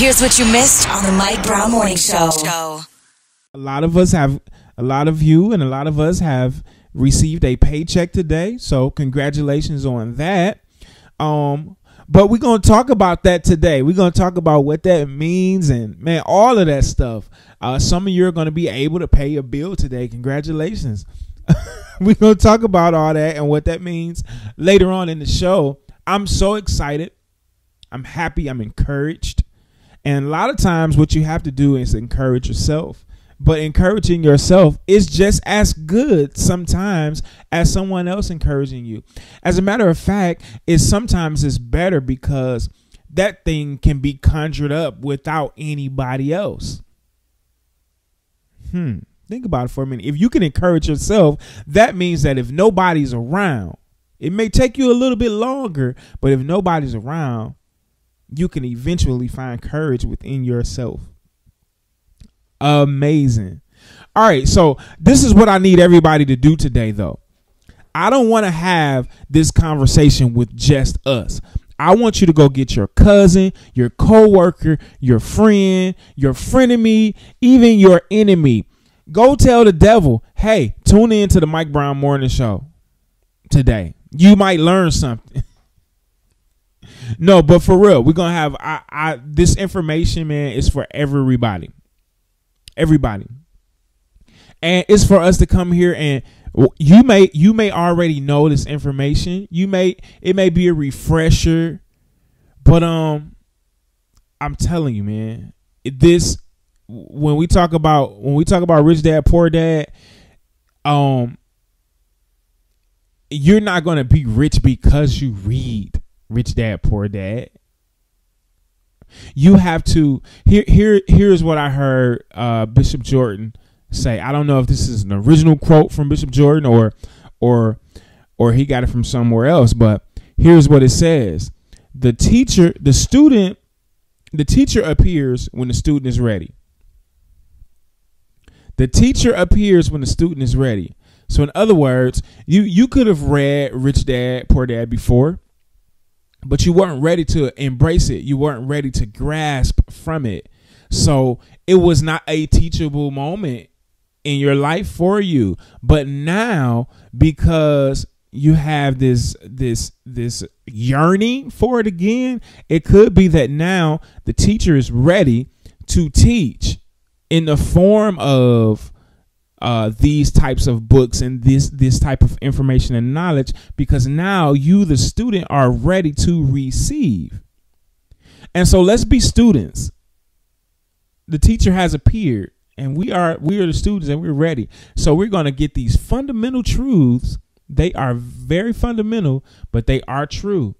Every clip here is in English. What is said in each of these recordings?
Here's what you missed on the Mike Brown Morning Show. A lot of us have, a lot of you and a lot of us have received a paycheck today. So congratulations on that. But we're going to talk about that today. We're going to talk about what that means and, man, all of that stuff. Some of you are going to be able to pay your bill today. Congratulations. We're going to talk about all that and what that means later on in the show. I'm so excited. I'm happy. I'm encouraged. And a lot of times what you have to do is encourage yourself. But encouraging yourself is just as good sometimes as someone else encouraging you. As a matter of fact, sometimes it's better because that thing can be conjured up without anybody else. Think about it for a minute. If you can encourage yourself, that means that if nobody's around, it may take you a little bit longer, but if nobody's around, you can eventually find courage within yourself. Amazing. All right. So this is what I need everybody to do today, though. I don't want to have this conversation with just us. I want you to go get your cousin, your coworker, your frenemy, even your enemy. Go tell the devil, hey, tune in to the Mike Brown Morning Show today. You might learn something. No, but for real, we're going to have this information, man, is for everybody. Everybody. And it's for us to come here and you may already know this information. It may be a refresher, but I'm telling you, man, when we talk about Rich Dad Poor Dad, you're not going to be rich because you read Rich Dad Poor Dad. You have to here's what I heard Bishop Jordan say. I don't know if this is an original quote from Bishop Jordan or he got it from somewhere else, but here's what it says. The teacher appears when the student is ready. The teacher appears when the student is ready. So in other words, you could have read Rich Dad Poor Dad before, but you weren't ready to embrace it. You weren't ready to grasp from it. So it was not a teachable moment in your life for you. But now, because you have this yearning for it again, it could be that now the teacher is ready to teach in the form of these types of books and this type of information and knowledge, because now you, the student, are ready to receive. And so let's be students. The teacher has appeared and we are the students and we're ready. So we're going to get these fundamental truths. They are very fundamental, but they are true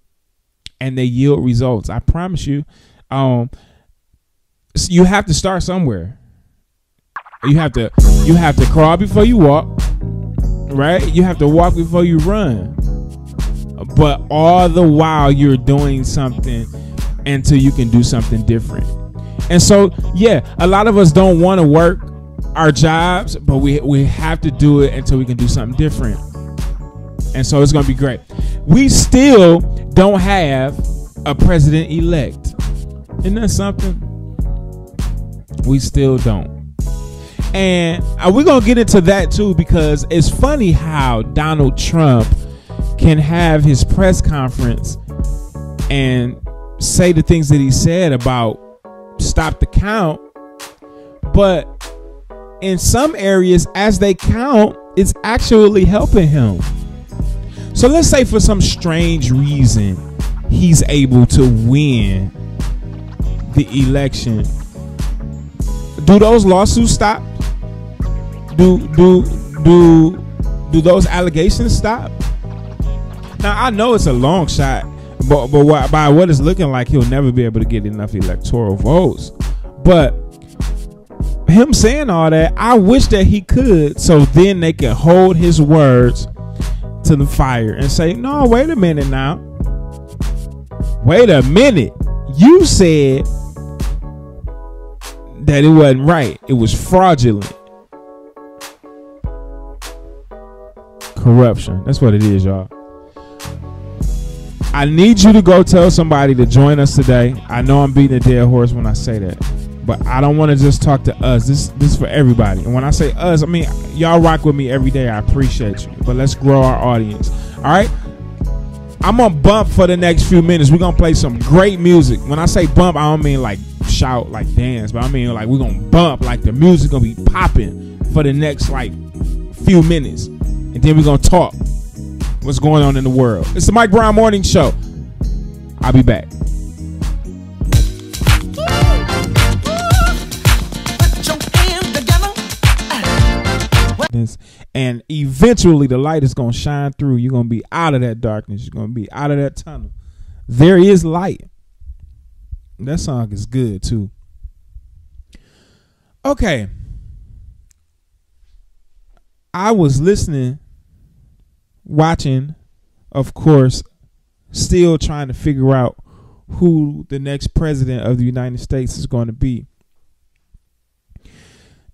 and they yield results. I promise you. You have to start somewhere. You have to crawl before you walk, right? You have to walk before you run. But all the while you're doing something until you can do something different. And so, yeah, a lot of us don't want to work our jobs, but we have to do it until we can do something different. And so it's going to be great. We still don't have a president-elect. Isn't that something? We still don't. And we're going to get into that, too, because it's funny how Donald Trump can have his press conference and say the things that he said about stop the count. But in some areas, as they count, it's actually helping him. So let's say for some strange reason, he's able to win the election. Do those lawsuits stop? Do those allegations stop? Now, I know it's a long shot, but by what it's looking like, he'll never be able to get enough electoral votes. But him saying all that, I wish that he could, so then they can hold his words to the fire and say, no, wait a minute now. Wait a minute. You said that it wasn't right. It was fraudulent. Corruption. That's what it is, y'all. I need you to go tell somebody to join us today. I know I'm beating a dead horse when I say that, but I don't want to just talk to us. This is for everybody. And when I say us, I mean y'all rock with me every day. I appreciate you, but let's grow our audience. All right. I'm gonna bump for the next few minutes. We're gonna play some great music. When I say bump, I don't mean like shout, like dance, but I mean like we're gonna bump, like the music gonna be popping for the next like few minutes, and then we're gonna talk what's going on in the world. It's the Mike Brown Morning Show. I'll be back. And eventually the light is going to shine through. You're going to be out of that darkness. You're going to be out of that tunnel. There is light. That song is good too. Okay. I was listening, watching, of course, still trying to figure out who the next president of the United States is going to be.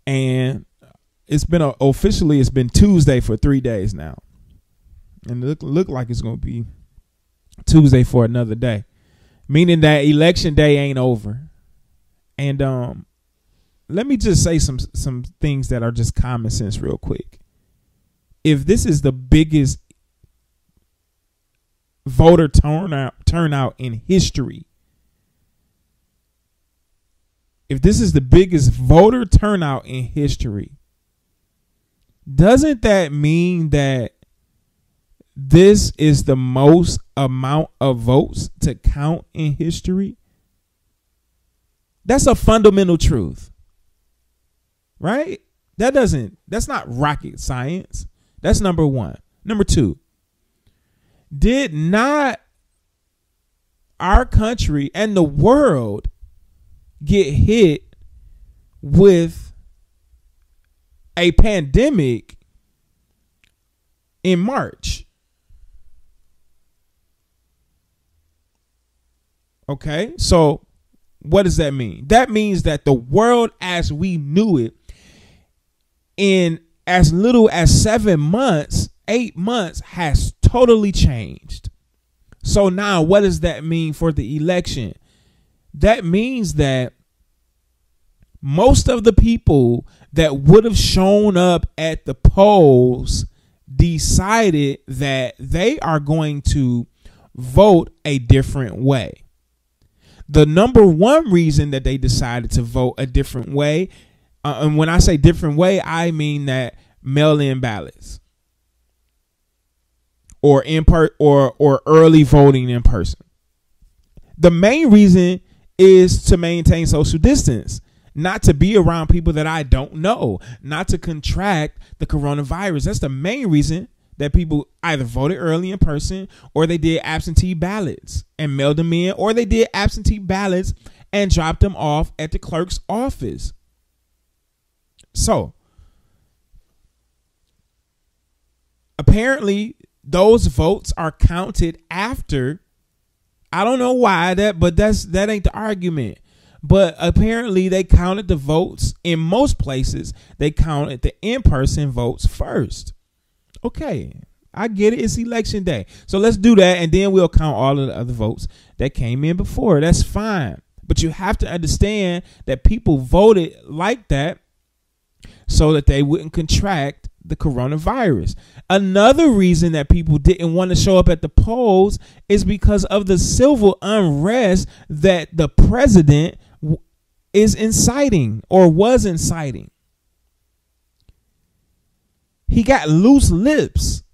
And it's been Tuesday for 3 days now. And it look like it's going to be Tuesday for another day. Meaning that election day ain't over. And let me just say some things that are just common sense real quick. If this is the biggest voter turnout in history, if this is the biggest voter turnout in history, doesn't that mean that this is the most amount of votes to count in history? That's a fundamental truth, right? That's not rocket science. That's number one. Number two, did not our country and the world get hit with a pandemic in March? Okay, so what does that mean? That means that the world as we knew it in as little as 7 months, 8 months has totally changed. So now what does that mean for the election? That means that most of the people that would have shown up at the polls decided that they are going to vote a different way. The number one reason that they decided to vote a different way, and when I say different way, I mean that mail-in ballots or or early voting in person. The main reason is to maintain social distance, not to be around people that I don't know, not to contract the coronavirus. That's the main reason that people either voted early in person, or they did absentee ballots and mailed them in, or they did absentee ballots and dropped them off at the clerk's office. So apparently those votes are counted after. I don't know why but that ain't the argument. But apparently they counted the votes in most places. They counted the in-person votes first. Okay, I get it. It's election day. So let's do that, and then we'll count all of the other votes that came in before. That's fine. But you have to understand that people voted like that so that they wouldn't contract the coronavirus. Another reason that people didn't want to show up at the polls is because of the civil unrest that the president is inciting or was inciting. He got loose lips.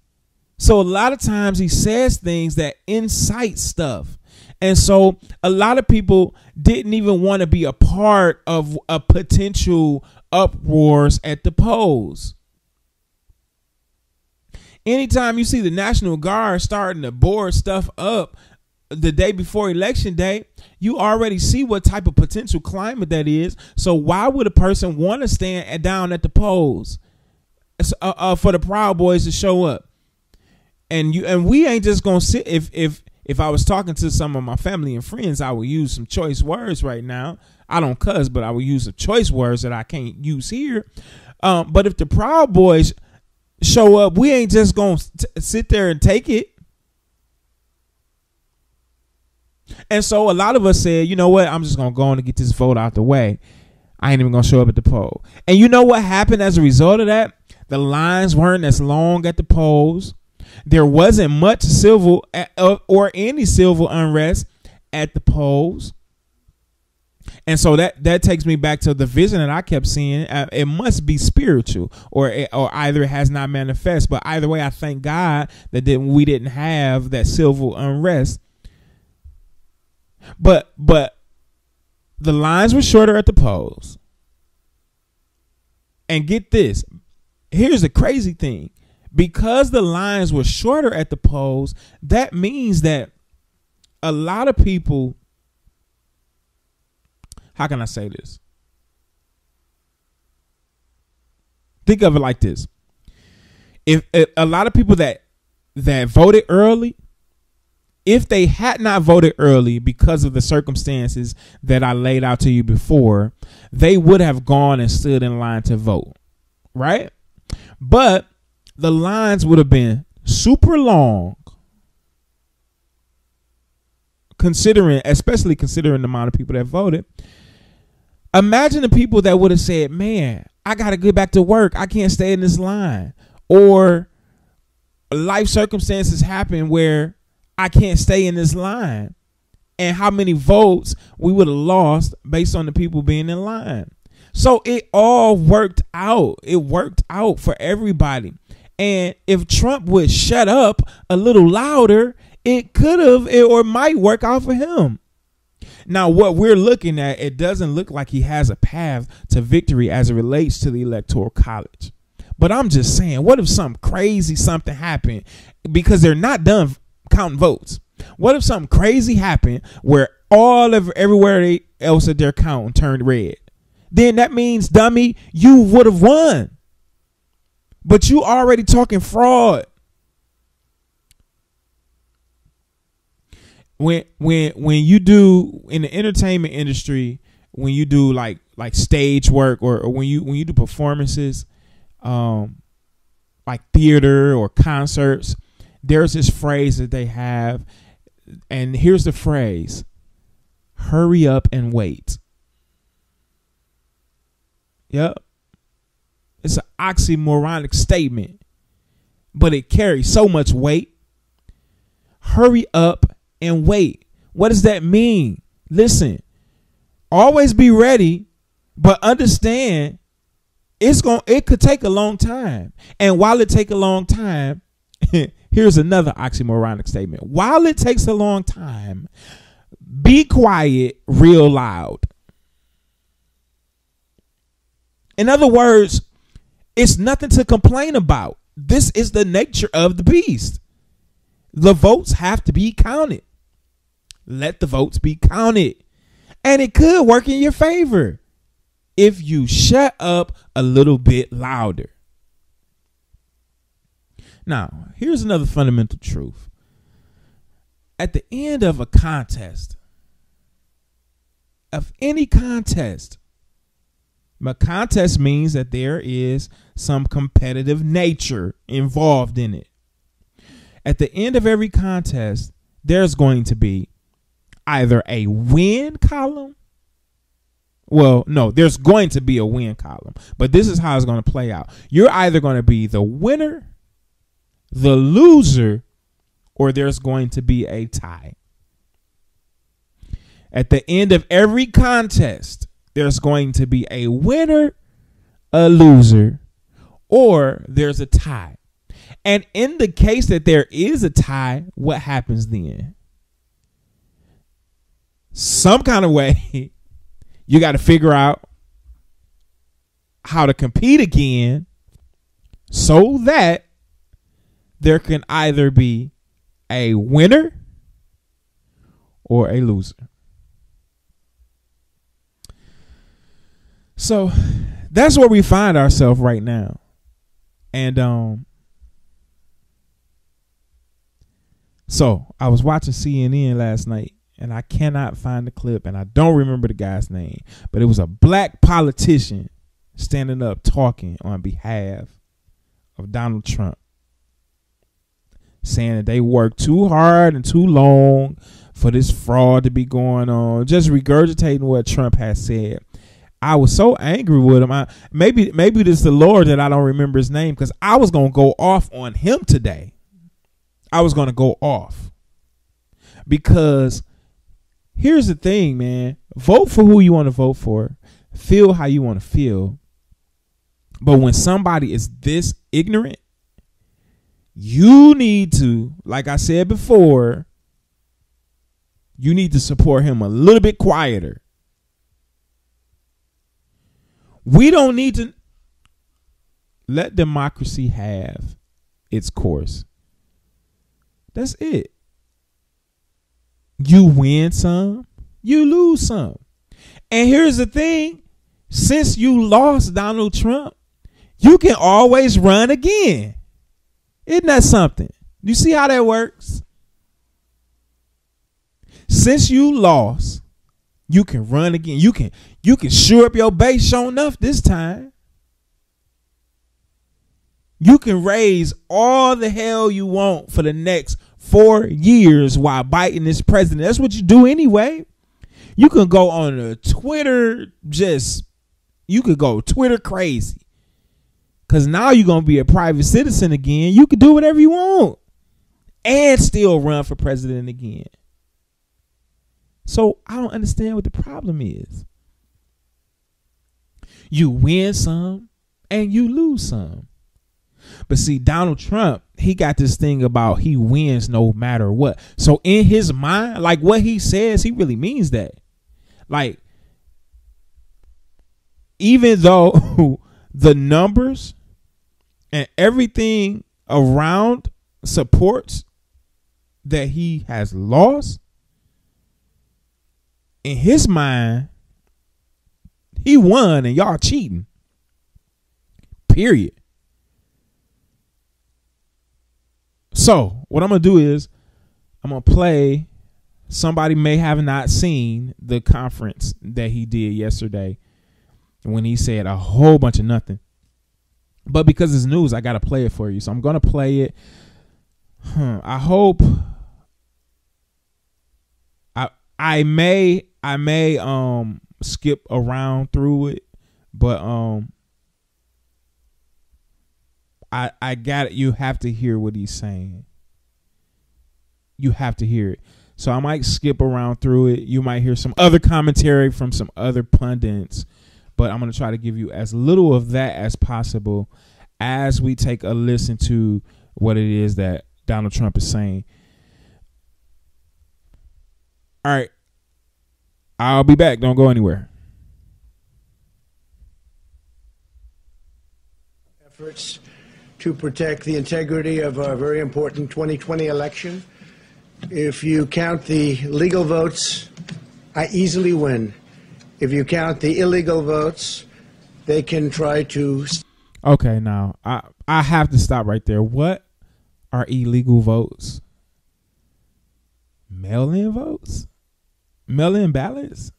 So a lot of times he says things that incite stuff. And so a lot of people didn't even want to be a part of a potential uproars at the polls. Anytime you see the National Guard starting to board stuff up the day before election day, you already see what type of potential climate that is. So why would a person want to stand down at the polls for the Proud Boys to show up? And we ain't just gonna sit. If I was talking to some of my family and friends, I would use some choice words right now. I don't cuss, but I would use some choice words that I can't use here. But if the Proud Boys show up, we ain't just gonna sit there and take it. And so a lot of us said, you know what? I'm just going to go on and get this vote out the way. I ain't even going to show up at the poll. And you know what happened as a result of that? The lines weren't as long at the polls. There wasn't much civil or any civil unrest at the polls. And so that takes me back to the vision that I kept seeing. It must be spiritual, or either it has not manifest. But either way, I thank God that we didn't have that civil unrest. But the lines were shorter at the polls. And get this, here's the crazy thing. Because the lines were shorter at the polls, that means that a lot of people, how can I say this? Think of it like this. If a lot of people that voted early, if they had not voted early because of the circumstances that I laid out to you before, they would have gone and stood in line to vote, right? But the lines would have been super long, especially considering the amount of people that voted. Imagine the people that would have said, man, I got to get back to work. I can't stay in this line. Or life circumstances happen where I can't stay in this line. And how many votes we would have lost based on the people being in line. So it all worked out. It worked out for everybody. And if Trump would shut up a little louder, it could have or might work out for him. Now, what we're looking at, it doesn't look like he has a path to victory as it relates to the Electoral College. But I'm just saying, what if something happened? Because they're not done counting votes. What if something crazy happened where everywhere else that they're counting turned red? Then that means, dummy, you would have won. But you already talking fraud. When you do in the entertainment industry, when you do like stage work or when you do performances, like theater or concerts, there's this phrase that they have, and here's the phrase: hurry up and wait. Yep. It's an oxymoronic statement, but it carries so much weight. Hurry up and wait. What does that mean? Listen, always be ready, but understand it could take a long time. And while it take a long time, here's another oxymoronic statement. While it takes a long time, be quiet real loud. In other words, it's nothing to complain about. This is the nature of the beast. The votes have to be counted. Let the votes be counted. And it could work in your favor if you shut up a little bit louder. Now, here's another fundamental truth. At the end of a contest, of any contest, a contest means that there is some competitive nature involved in it. At the end of every contest, there's going to be either a win column. Well, no, there's going to be a win column, but this is how it's going to play out. You're either going to be the winner, the loser, or there's going to be a tie. At the end of every contest, there's going to be a winner, a loser, or there's a tie. And in the case that there is a tie, what happens then? Some kind of way, you got to figure out how to compete again so that there can either be a winner or a loser. So that's where we find ourselves right now. And so I was watching CNN last night, and I cannot find the clip, and I don't remember the guy's name, but it was a black politician standing up talking on behalf of Donald Trump. saying that they worked too hard and too long for this fraud to be going on, just regurgitating what Trump has said. I was so angry with him. Maybe this is the Lord that I don't remember his name, because I was going to go off on him today. I was going to go off because here's the thing, man. Vote for who you want to vote for. Feel how you want to feel. But when somebody is this ignorant, you need to, like I said before, you need to support him a little bit quieter. We don't need to let democracy have its course. That's it. You win some, you lose some. And here's the thing. Since you lost Donald Trump, you can always run again. Isn't that something? You see how that works? Since you lost, you can run again. You can shore up your base sure enough this time. You can raise all the hell you want for the next 4 years while Biden is president. That's what you do anyway. You can go on a Twitter, you could go Twitter crazy. Because now you're going to be a private citizen again. You can do whatever you want and still run for president again. So I don't understand what the problem is. You win some and you lose some. But see, Donald Trump, he got this thing about he wins no matter what. So in his mind, like what he says, he really means that. Like, even though the numbers and everything around supports that he has lost, in his mind, he won and y'all cheating. Period. So what I'm going to do is I'm going to play. Somebody may have not seen the conference that he did yesterday when he said a whole bunch of nothing. But because it's news, I got to play it for you. So I'm going to play it. I hope I may skip around through it, but I got it. You have to hear what he's saying. You have to hear it. So I might skip around through it. You might hear some other commentary from some other pundits, but I'm going to try to give you as little of that as possible as we take a listen to what it is that Donald Trump is saying. All right. I'll be back. Don't go anywhere. Efforts to protect the integrity of our very important 2020 election. If you count the legal votes, I easily win. If you count the illegal votes, they can try to... Okay, now, I have to stop right there. What are illegal votes? Mail-in votes? Mail-in ballots?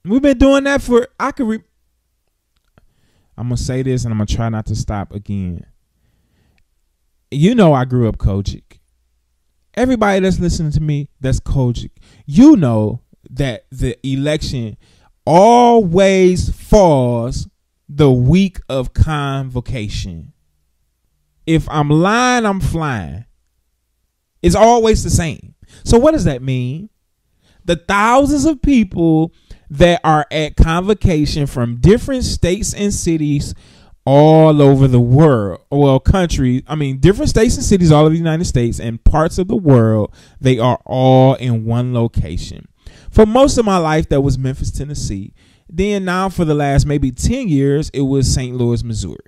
We've been doing that for... I'm going to say this and I'm going to try not to stop again. You know I grew up Kojic. Everybody that's listening to me, that's Kojic. You know that the election always falls the week of convocation. If I'm lying, I'm flying. It's always the same. So what does that mean? The thousands of people that are at convocation from different states and cities all over the world, well, countries, different states and cities all over the United States and parts of the world, they are all in one location. For most of my life, that was Memphis, Tennessee. Then now for the last maybe 10 years, it was St. Louis, Missouri.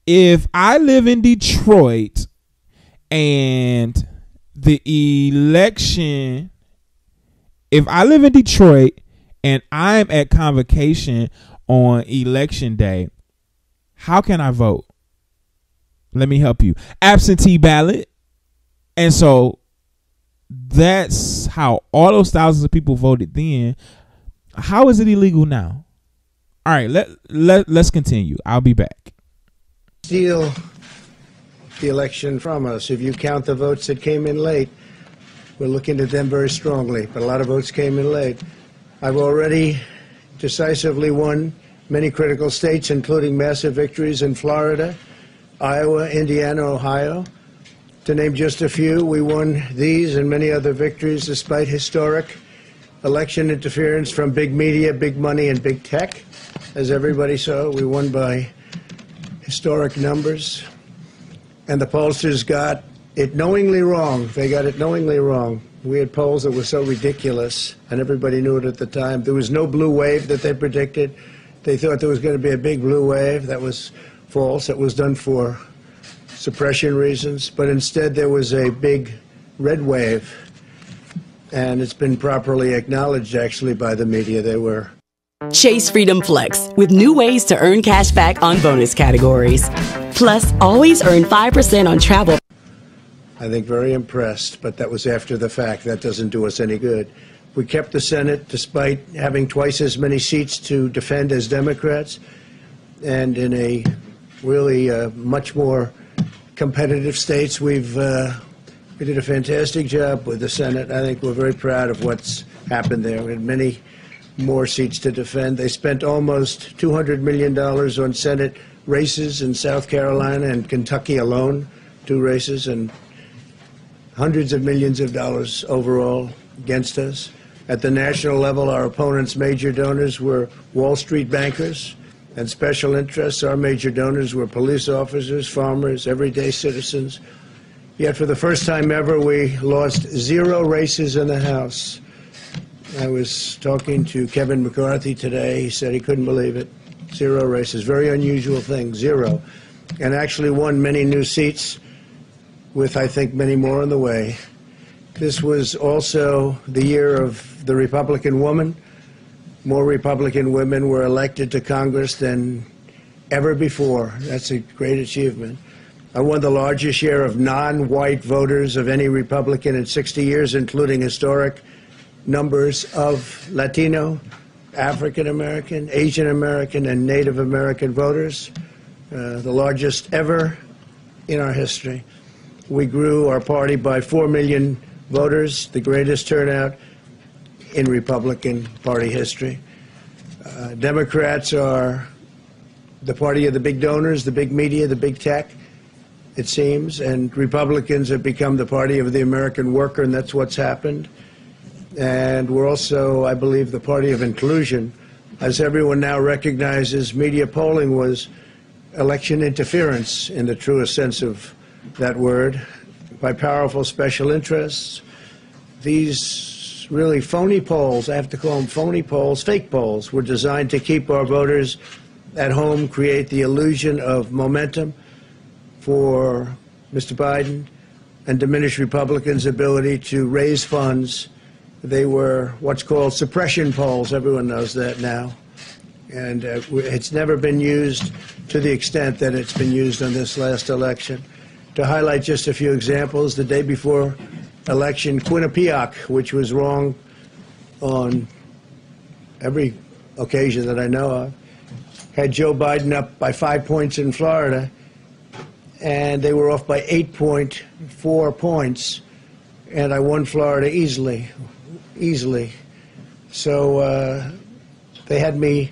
If I live in Detroit and the election, if I live in Detroit and I'm at convocation on election day, how can I vote? Let me help you. Absentee ballot. And so that's how all those thousands of people voted then. How is it illegal now? All right, let's continue. I'll be back. Steal the election from us. If you count the votes that came in late, we're looking at them very strongly, but a lot of votes came in late. I've already decisively won many critical states, including massive victories in Florida, Iowa, Indiana, Ohio. To name just a few, we won these and many other victories despite historic election interference from big media, big money, and big tech. As everybody saw, we won by historic numbers. And the pollsters got it knowingly wrong. They got it knowingly wrong. We had polls that were so ridiculous, and everybody knew it at the time. There was no blue wave that they predicted. They thought there was going to be a big blue wave. That was false. It was done for suppression reasons. But instead, there was a big red wave. And it's been properly acknowledged, actually, by the media. They were. Chase Freedom Flex with new ways to earn cash back on bonus categories. Plus, always earn 5% on travel. I think very impressed, but that was after the fact. That doesn't do us any good. We kept the Senate despite having twice as many seats to defend as Democrats, and in a really much more competitive states, we did a fantastic job with the Senate. I think we're very proud of what's happened there. We had many more seats to defend. They spent almost $200 million on Senate races in South Carolina and Kentucky alone, 2 races, and hundreds of millions of dollars overall against us. At the national level, our opponents' major donors were Wall Street bankers and special interests. Our major donors were police officers, farmers, everyday citizens. Yet for the first time ever, we lost 0 races in the House. I was talking to Kevin McCarthy today. He said he couldn't believe it. 0 races. Very unusual thing, 0. And actually won many new seats with, I think, many more on the way. This was also the year of the Republican woman. More Republican women were elected to Congress than ever before. That's a great achievement. I won the largest share of non-white voters of any Republican in 60 years, including historic numbers of Latino, African American, Asian American, and Native American voters, the largest ever in our history. We grew our party by 4 million voters, the greatest turnout in Republican Party history. Democrats are the party of the big donors, the big media, the big tech, it seems, and Republicans have become the party of the American worker, and that's what's happened. And we're also, I believe, the party of inclusion. As everyone now recognizes, media polling was election interference in the truest sense of that word, by powerful special interests. These really phony polls, I have to call them phony polls, fake polls, were designed to keep our voters at home, create the illusion of momentum for Mr. Biden, and diminish Republicans' ability to raise funds. They were what's called suppression polls. Everyone knows that now. And it's never been used to the extent that it's been used on this last election. To highlight just a few examples, the day before election, Quinnipiac, which was wrong on every occasion that I know of, had Joe Biden up by 5 points in Florida, and they were off by 8.4 points, and I won Florida easily. So they had me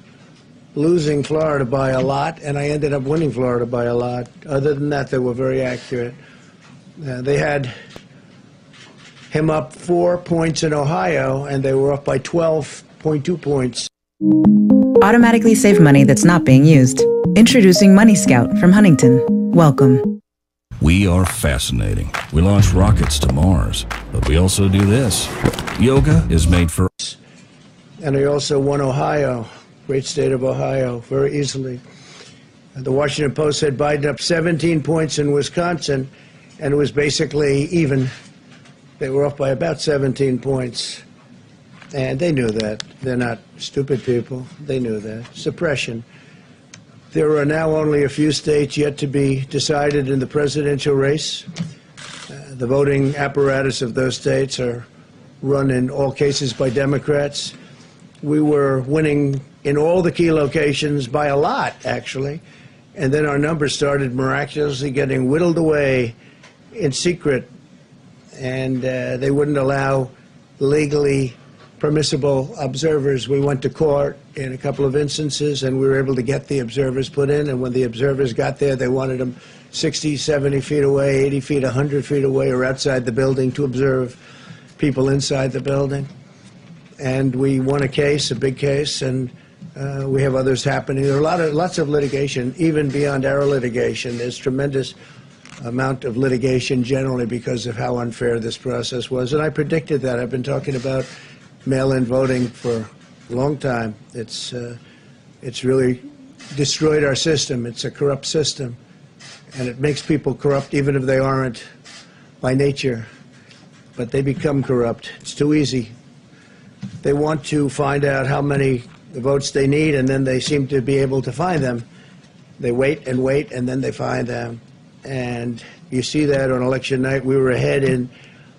losing Florida by a lot, and I ended up winning Florida by a lot. Other than that, they were very accurate. They had him up 4 points in Ohio, and they were up by 12.2 points. Automatically save money that's not being used. Introducing Money Scout from Huntington. Welcome. We are fascinating. We launch rockets to Mars, but we also do this. Yoga is made for us. And I also won Ohio, great state of Ohio, very easily. The Washington Post had Biden up 17 points in Wisconsin, and it was basically even. They were off by about 17 points. And they knew that. They're not stupid people. They knew that. Suppression. There are now only a few states yet to be decided in the presidential race. The voting apparatus of those states are run in all cases by Democrats. We were winning in all the key locations by a lot, actually. And then our numbers started miraculously getting whittled away in secret, and they wouldn't allow legally permissible observers. We went to court in a couple of instances, and we were able to get the observers put in, and when the observers got there, they wanted them 60, 70 feet away, 80 feet, 100 feet away, or outside the building to observe people inside the building. And we won a case, a big case, and we have others happening. There are lots of litigation, even beyond our litigation. There's tremendous amount of litigation generally because of how unfair this process was. And I predicted that. I've been talking about mail-in voting for a long time. It's really destroyed our system. It's a corrupt system. And it makes people corrupt even if they aren't by nature. But they become corrupt. It's too easy. They want to find out how many votes they need, and then they seem to be able to find them. They wait, and then they find them. And you see that on election night. We were ahead in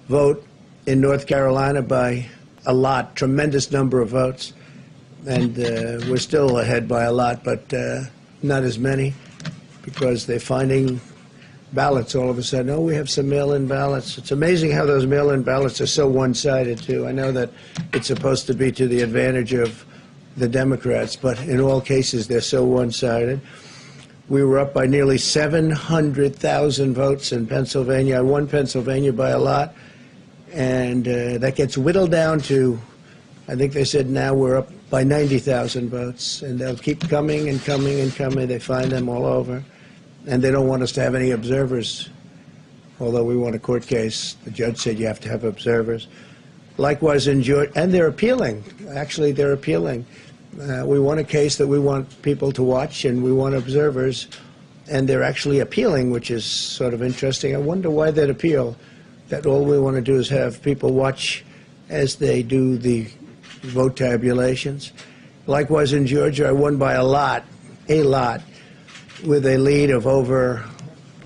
vote in North Carolina by a lot, tremendous number of votes. And we're still ahead by a lot, but not as many, because they're finding ballots all of a sudden. Oh, we have some mail-in ballots. It's amazing how those mail-in ballots are so one-sided, too. I know that it's supposed to be to the advantage of the Democrats, but in all cases, they're so one-sided. We were up by nearly 700,000 votes in Pennsylvania. I won Pennsylvania by a lot, and that gets whittled down to, I think they said now we're up by 90,000 votes, and they'll keep coming and coming and coming. They find them all over, and they don't want us to have any observers, although we won a court case. The judge said you have to have observers. Likewise in Georgia, and they're appealing. Actually, they're appealing. We won a case that we want people to watch, and we want observers, and they're actually appealing, which is sort of interesting. I wonder why they'd appeal, that all we want to do is have people watch as they do the vote tabulations. Likewise in Georgia, I won by a lot, with a lead of over,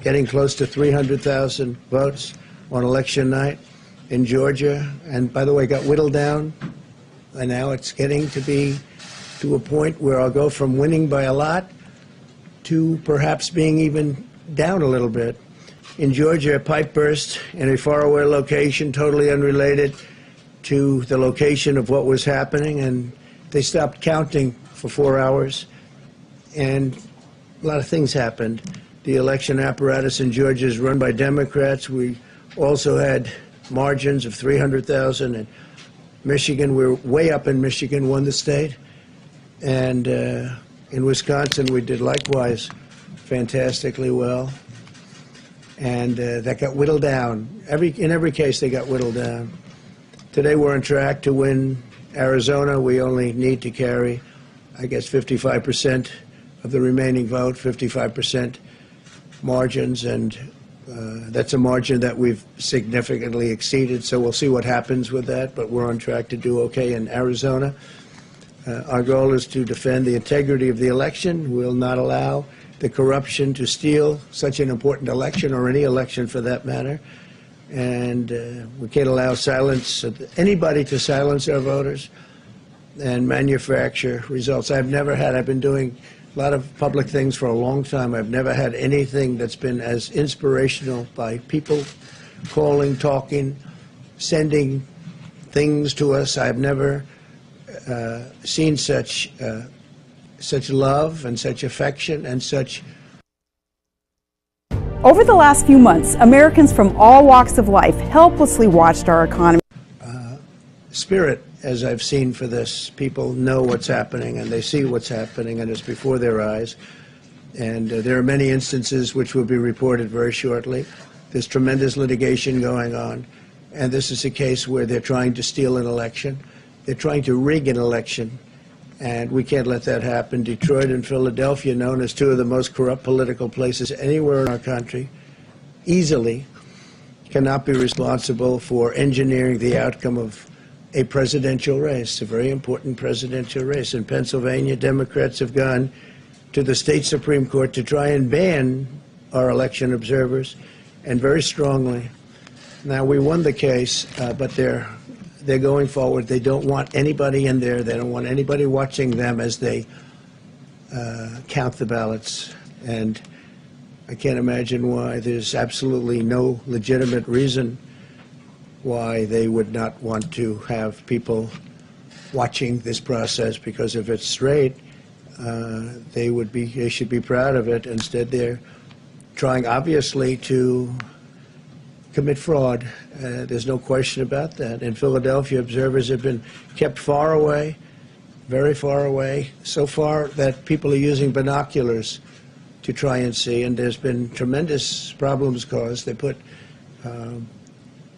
getting close to 300,000 votes on election night in Georgia, and by the way, got whittled down, and now it's getting to be to a point where I'll go from winning by a lot to perhaps being even down a little bit. In Georgia, a pipe burst in a faraway location, totally unrelated to the location of what was happening, and they stopped counting for 4 hours, and a lot of things happened. The election apparatus in Georgia is run by Democrats. We also had margins of 300,000 in Michigan. We're way up in Michigan, won the state. And in Wisconsin, we did likewise fantastically well. And that got whittled down. In every case, they got whittled down. Today, we're on track to win Arizona. We only need to carry, I guess, 55% of the remaining vote, 55% margins, and that's a margin that we've significantly exceeded, so we'll see what happens with that, but we're on track to do okay in Arizona. Our goal is to defend the integrity of the election. We'll not allow the corruption to steal such an important election, or any election for that matter, and we can't allow anybody to silence our voters and manufacture results. I've been doing a lot of public things for a long time. I've never had anything that's been as inspirational, by people calling, talking, sending things to us. I've never seen such love and such affection and such. Over the last few months, Americans from all walks of life helplessly watched our economy. Spirit, as I've seen for this. People know what's happening, and they see what's happening, and it's before their eyes. And there are many instances which will be reported very shortly. There's tremendous litigation going on, and this is a case where they're trying to steal an election. They're trying to rig an election, and we can't let that happen. Detroit and Philadelphia, known as two of the most corrupt political places anywhere in our country, easily cannot be responsible for engineering the outcome of a presidential race, a very important presidential race. In Pennsylvania, Democrats have gone to the state Supreme Court to try and ban our election observers, and very strongly. Now, we won the case, but they're going forward. They don't want anybody in there. They don't want anybody watching them as they count the ballots. And I can't imagine why. There's absolutely no legitimate reason why they would not want to have people watching this process, because if it's straight, they should be proud of it. Instead, they're trying, obviously, to commit fraud. There's no question about that. In Philadelphia, observers have been kept far away, very far away, so far that people are using binoculars to try and see, and there's been tremendous problems caused. They put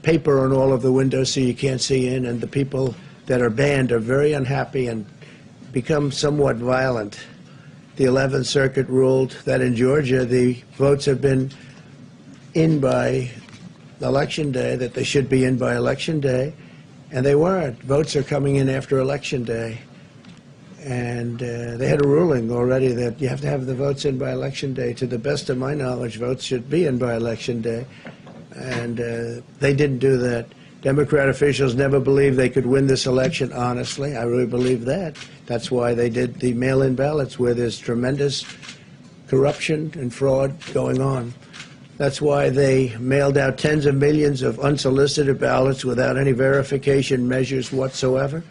paper on all of the windows so you can't see in, and the people that are banned are very unhappy and become somewhat violent. The 11th Circuit ruled that in Georgia the votes have been in by Election Day, that they should be in by Election Day, and they weren't. Votes are coming in after Election Day. And they had a ruling already that you have to have the votes in by Election Day. To the best of my knowledge, votes should be in by Election Day. And they didn't do that. Democrat officials never believed they could win this election, honestly. I really believe that. That's why they did the mail-in ballots, where there's tremendous corruption and fraud going on. That's why they mailed out tens of millions of unsolicited ballots without any verification measures whatsoever.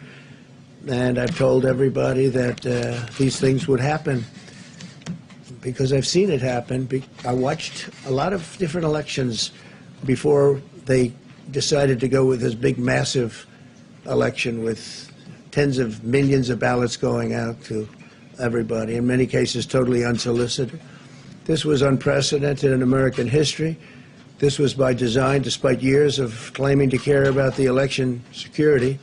And I've told everybody that these things would happen because I've seen it happen. I watched a lot of different elections before they decided to go with this big, massive election with tens of millions of ballots going out to everybody, in many cases totally unsolicited. This was unprecedented in American history. This was by design, despite years of claiming to care about the election security.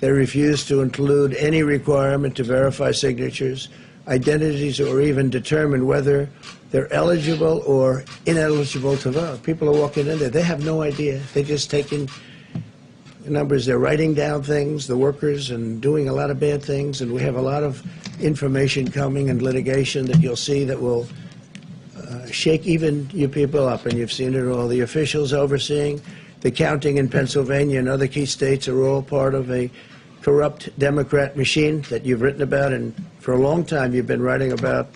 They refused to include any requirement to verify signatures, identities, or even determine whether they're eligible or ineligible to vote. People are walking in there. They have no idea. They're just taking numbers. They're writing down things, the workers, and doing a lot of bad things. And we have a lot of information coming and litigation that you'll see that will shake even you people up. And you've seen it all. The officials overseeing the counting in Pennsylvania and other key states are all part of a corrupt Democrat machine that you've written about, and for a long time you've been writing about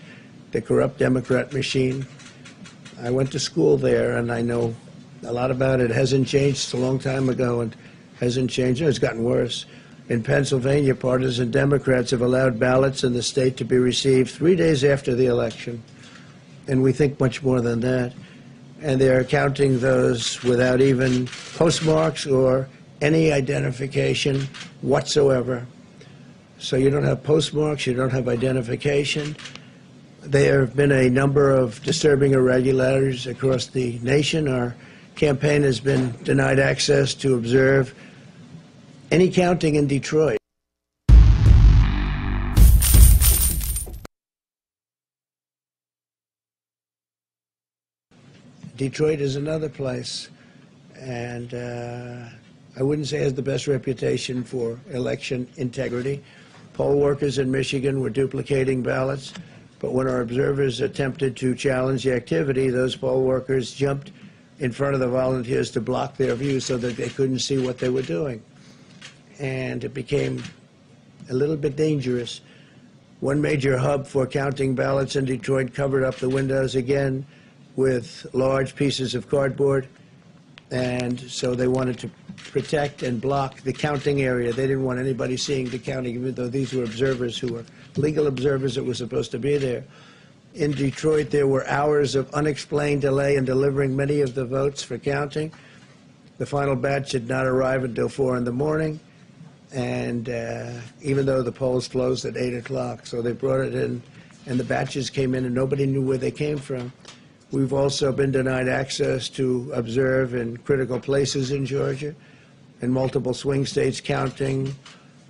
the corrupt Democrat machine. I went to school there, and I know a lot about it. It hasn't changed. It's a long time ago, and hasn't changed. It's gotten worse. In Pennsylvania, partisan Democrats have allowed ballots in the state to be received 3 days after the election, and we think much more than that. And they're counting those without even postmarks or any identification whatsoever. So you don't have postmarks, you don't have identification. There have been a number of disturbing irregularities across the nation. Our campaign has been denied access to observe any counting in Detroit. Detroit is another place, and I wouldn't say it has the best reputation for election integrity. Poll workers in Michigan were duplicating ballots, but when our observers attempted to challenge the activity, those poll workers jumped in front of the volunteers to block their view so that they couldn't see what they were doing. And it became a little bit dangerous. One major hub for counting ballots in Detroit covered up the windows again with large pieces of cardboard, and so they wanted to protect and block the counting area. They didn't want anybody seeing the counting, even though these were observers who were legal observers that were supposed to be there. In Detroit, there were hours of unexplained delay in delivering many of the votes for counting. The final batch did not arrive until 4 in the morning, and even though the polls closed at 8 o'clock, so they brought it in, and the batches came in, and nobody knew where they came from. We've also been denied access to observe in critical places in Georgia. In multiple swing states, counting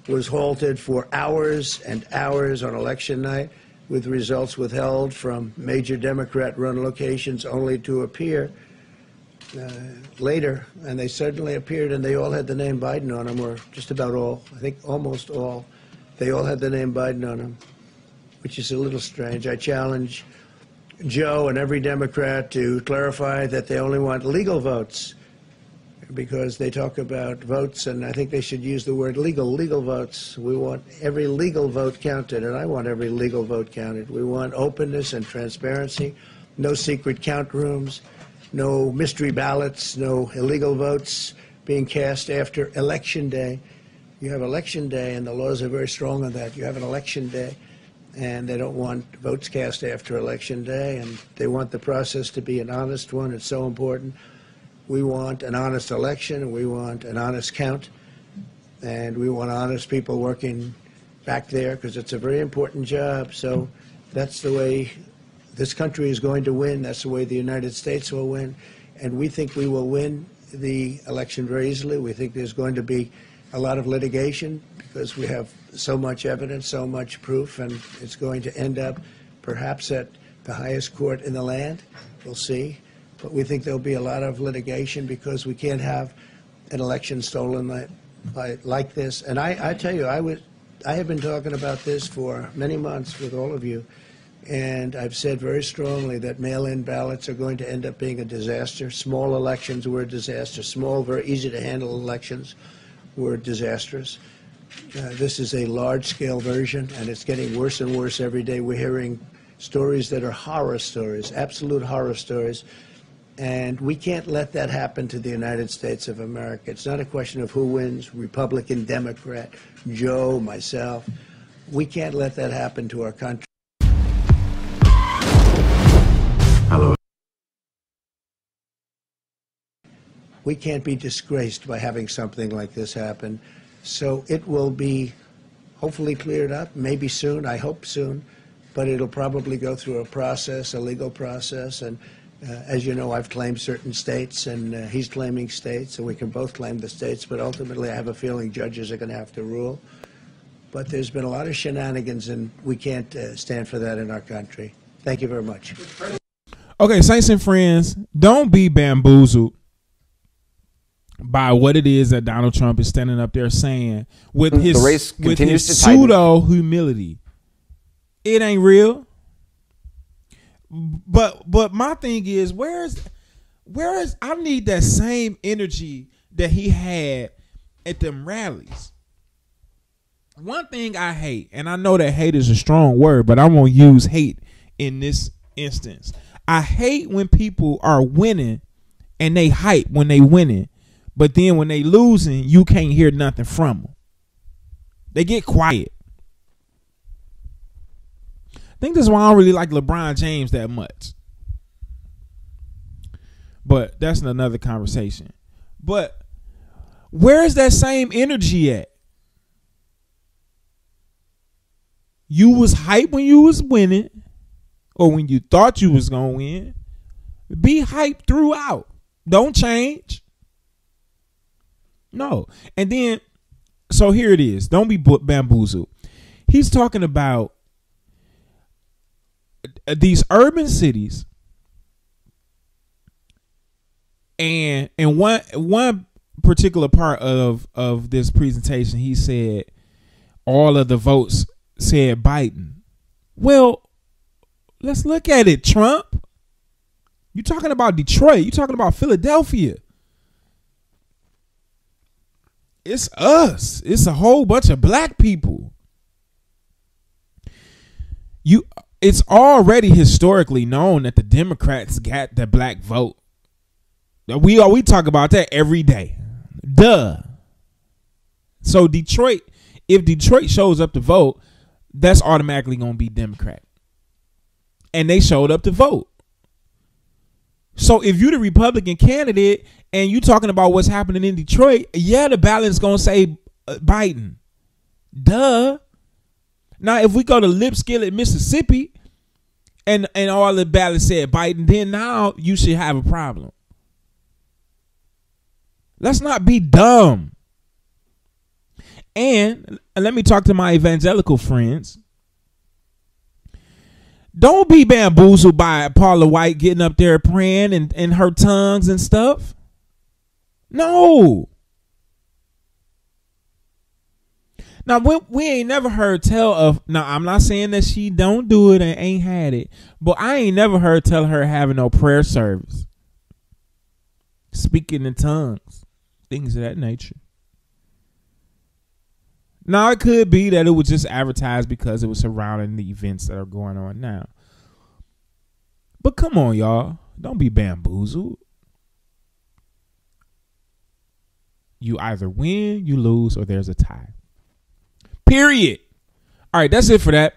was halted for hours and hours on election night, with results withheld from major Democrat-run locations only to appear later. And they suddenly appeared, and they all had the name Biden on them, or just about all. I think almost all. They all had the name Biden on them, which is a little strange. I challenge Joe and every Democrat to clarify that they only want legal votes because they talk about votes, and I think they should use the word legal votes. We want every legal vote counted, and I want every legal vote counted. We want openness and transparency, no secret count rooms, no mystery ballots, no illegal votes being cast after Election Day. You have Election Day, and the laws are very strong on that. You have an Election Day, and they don't want votes cast after Election Day, and they want the process to be an honest one. It's so important. We want an honest election, and we want an honest count, and we want honest people working back there because it's a very important job. So that's the way this country is going to win. That's the way the United States will win, and we think we will win the election very easily. We think there's going to be a lot of litigation because we have so much evidence, so much proof, and it's going to end up perhaps at the highest court in the land. We'll see. But we think there'll be a lot of litigation because we can't have an election stolen like this. And I tell you, I have been talking about this for many months with all of you, and I've said very strongly that mail-in ballots are going to end up being a disaster. Small elections were a disaster. Small, very easy-to-handle elections were disastrous. This is a large-scale version, and it's getting worse and worse every day. We're hearing stories that are horror stories, absolute horror stories. And we can't let that happen to the United States of America. It's not a question of who wins, Republican, Democrat, Joe, myself. We can't let that happen to our country. Hello. We can't be disgraced by having something like this happen. So it will be hopefully cleared up, maybe soon, I hope soon, but it'll probably go through a process, a legal process. And as you know, I've claimed certain states, and he's claiming states, and we can both claim the states, but ultimately I have a feeling judges are going to have to rule. But there's been a lot of shenanigans, and we can't stand for that in our country. Thank you very much. Okay, Saints and friends, don't be bamboozled by what it is that Donald Trump is standing up there saying with his pseudo humility. It ain't real. But my thing is, where is I need that same energy that he had at them rallies. One thing I hate, and I know that hate is a strong word, but I'm gonna use hate in this instance. I hate when people are winning and they hype when they winning, but then when they losing, you can't hear nothing from them. They get quiet. I think that's why I don't really like LeBron James that much. But that's another conversation. But where is that same energy at? You was hyped when you was winning, or when you thought you was going to win. Be hyped throughout. Don't change. No. And then, so here it is. Don't be bamboozled. He's talking about these urban cities, and in one particular part of this presentation, he said all of the votes said Biden. Well, let's look at it, Trump. You talking about Detroit? You talking about Philadelphia? It's us. It's a whole bunch of black people. It's already historically known that the Democrats got the black vote. We talk about that every day. Duh. So Detroit, if Detroit shows up to vote, that's automatically going to be Democrat. And they showed up to vote. So if you're the Republican candidate and you talking about what's happening in Detroit, yeah, the ballot's going to say Biden. Duh. Now, if we go to Lipskillet, Mississippi, and all the ballots said Biden, then now you should have a problem. Let's not be dumb. And let me talk to my evangelical friends. Don't be bamboozled by Paula White getting up there praying and her tongues and stuff. No. Now, we ain't never heard tell of, now I'm not saying that she don't do it and ain't had it, but I ain't never heard tell her having no prayer service, speaking in tongues. things of that nature. Now, it could be that it was just advertised because it was surrounding the events that are going on now. But come on, y'all. Don't be bamboozled. You either win, you lose, or there's a tie. Period. All right, that's it for that.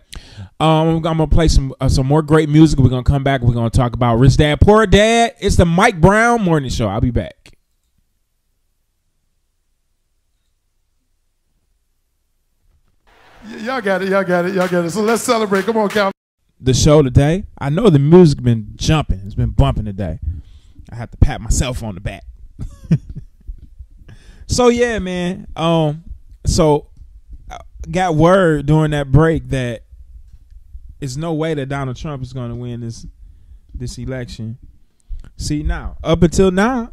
I'm gonna play some more great music. We're gonna come back. We're gonna talk about Rich Dad, Poor Dad. It's the Mike Brown Morning Show. I'll be back. Y'all got it. So let's celebrate. Come on, Cal. The show today. I know the music been jumping. It's been bumping today. I have to pat myself on the back. So yeah, man. So got word during that break that there's no way that Donald Trump is going to win this election. See, now, up until now,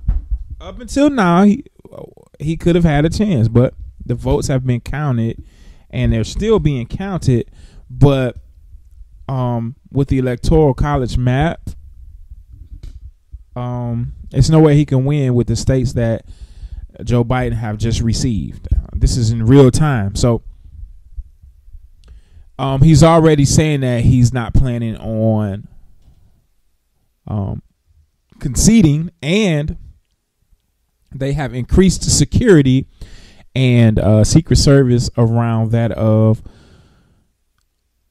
he could have had a chance, but the votes have been counted, and they're still being counted. But with the Electoral College map, there's no way he can win with the states that Joe Biden have just received. This is in real time. So he's already saying that he's not planning on conceding, and they have increased security and Secret Service around that of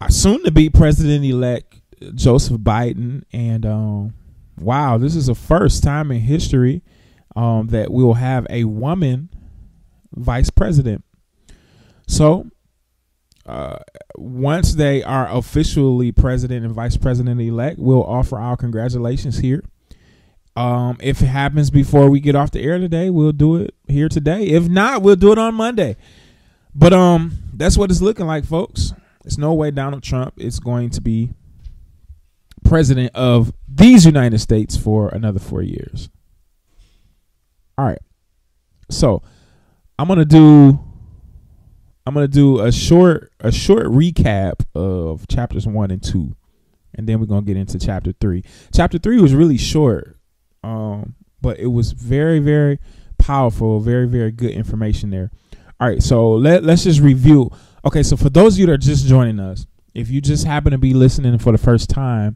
soon to be President-elect Joseph Biden. And wow, this is the first time in history that we'll have a woman vice president. So once they are officially president and vice president-elect, we'll offer our congratulations here. If it happens before we get off the air today, we'll do it here today. If not, we'll do it on Monday. But that's what it's looking like, folks. There's no way Donald Trump is going to be president of these United States for another 4 years. All right. So I'm gonna do a short recap of chapters 1 and 2, and then we're gonna get into chapter 3. Chapter 3 was really short, but it was very, very powerful, very, very good information there. All right, so let's just review. Okay, so for those of you that are just joining us, if you just happen to be listening for the first time,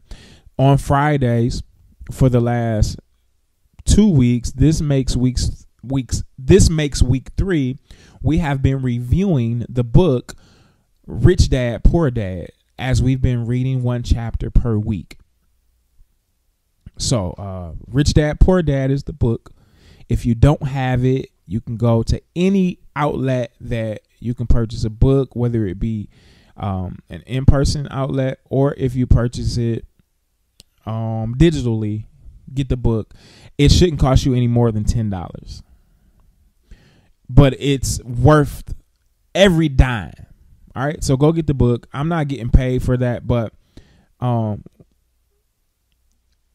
on Fridays for the last 2 weeks, this makes week 3. We have been reviewing the book Rich Dad, Poor Dad, as we've been reading one chapter per week. So Rich Dad, Poor Dad is the book. If you don't have it, you can go to any outlet that you can purchase a book, whether it be an in-person outlet, or if you purchase it digitally, get the book. It shouldn't cost you any more than $10, but it's worth every dime. All right, so go get the book. I'm not getting paid for that, but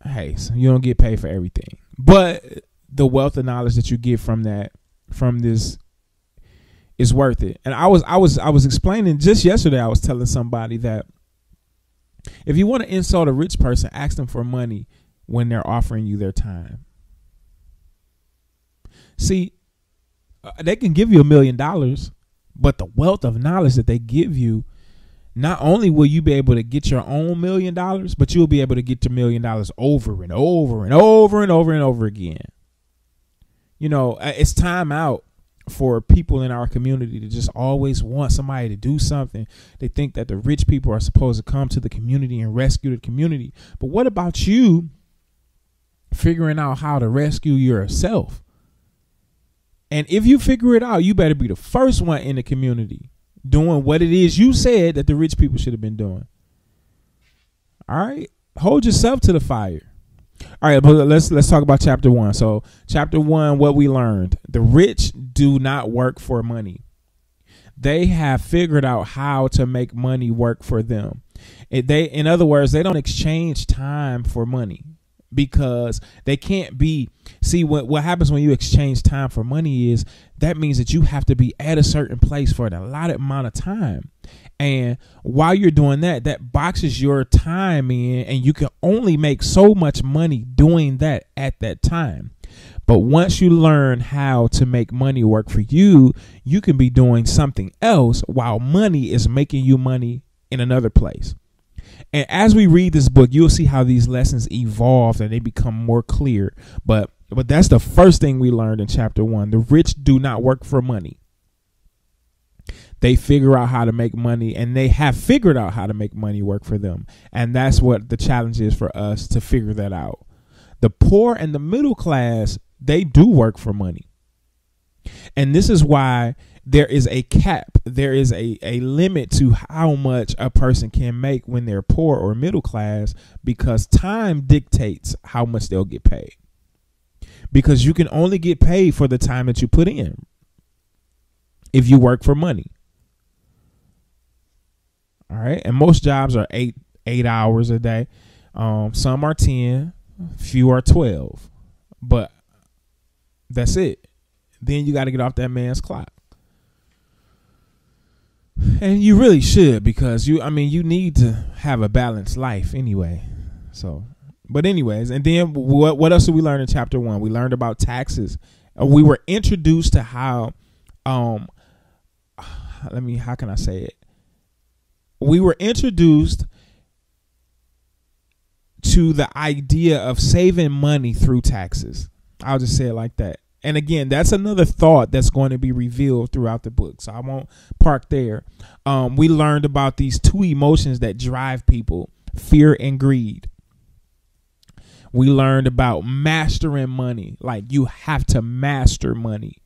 hey, so you don't get paid for everything, but the wealth of knowledge that you get from this is worth it. And I was explaining just yesterday. I was telling somebody that if you want to insult a rich person, ask them for money when they're offering you their time. See, they can give you $1 million, but the wealth of knowledge that they give you, not only will you be able to get your own $1 million, but you'll be able to get your $1 million over and over and over and over and over again. You know, it's time out for people in our community to just always want somebody to do something. They think that the rich people are supposed to come to the community and rescue the community. But what about you figuring out how to rescue yourself? And if you figure it out, you better be the first one in the community doing what it is you said that the rich people should have been doing. All right, hold yourself to the fire. All right, but let's talk about chapter 1. So chapter 1, what we learned: the rich do not work for money. They have figured out how to make money work for them. In other words, they don't exchange time for money, because they can't be. See, what happens when you exchange time for money is that means that you have to be at a certain place for an allotted amount of time. And while you're doing that, that boxes your time in, and you can only make so much money doing that at that time. But once you learn how to make money work for you, you can be doing something else while money is making you money in another place. And as we read this book, you'll see how these lessons evolve and they become more clear. But that's the first thing we learned in chapter 1. The rich do not work for money. They figure out how to make money, and they have figured out how to make money work for them. And that's what the challenge is for us, to figure that out. The poor and the middle class, they do work for money. And this is why there is a cap. There is a limit to how much a person can make when they're poor or middle class, because time dictates how much they'll get paid. Because you can only get paid for the time that you put in if you work for money. All right. And most jobs are eight hours a day. Some are 10, few are 12. But that's it. Then you got to get off that man's clock. And you really should, because you need to have a balanced life anyway. So, but anyways, and then what else did we learn in chapter 1? We learned about taxes. We were introduced to how, how can I say it? We were introduced to the idea of saving money through taxes. I'll just say it like that. And again, that's another thought that's going to be revealed throughout the book, so I won't park there. We learned about these two emotions that drive people, fear and greed. We learned about mastering money. Like, you have to master money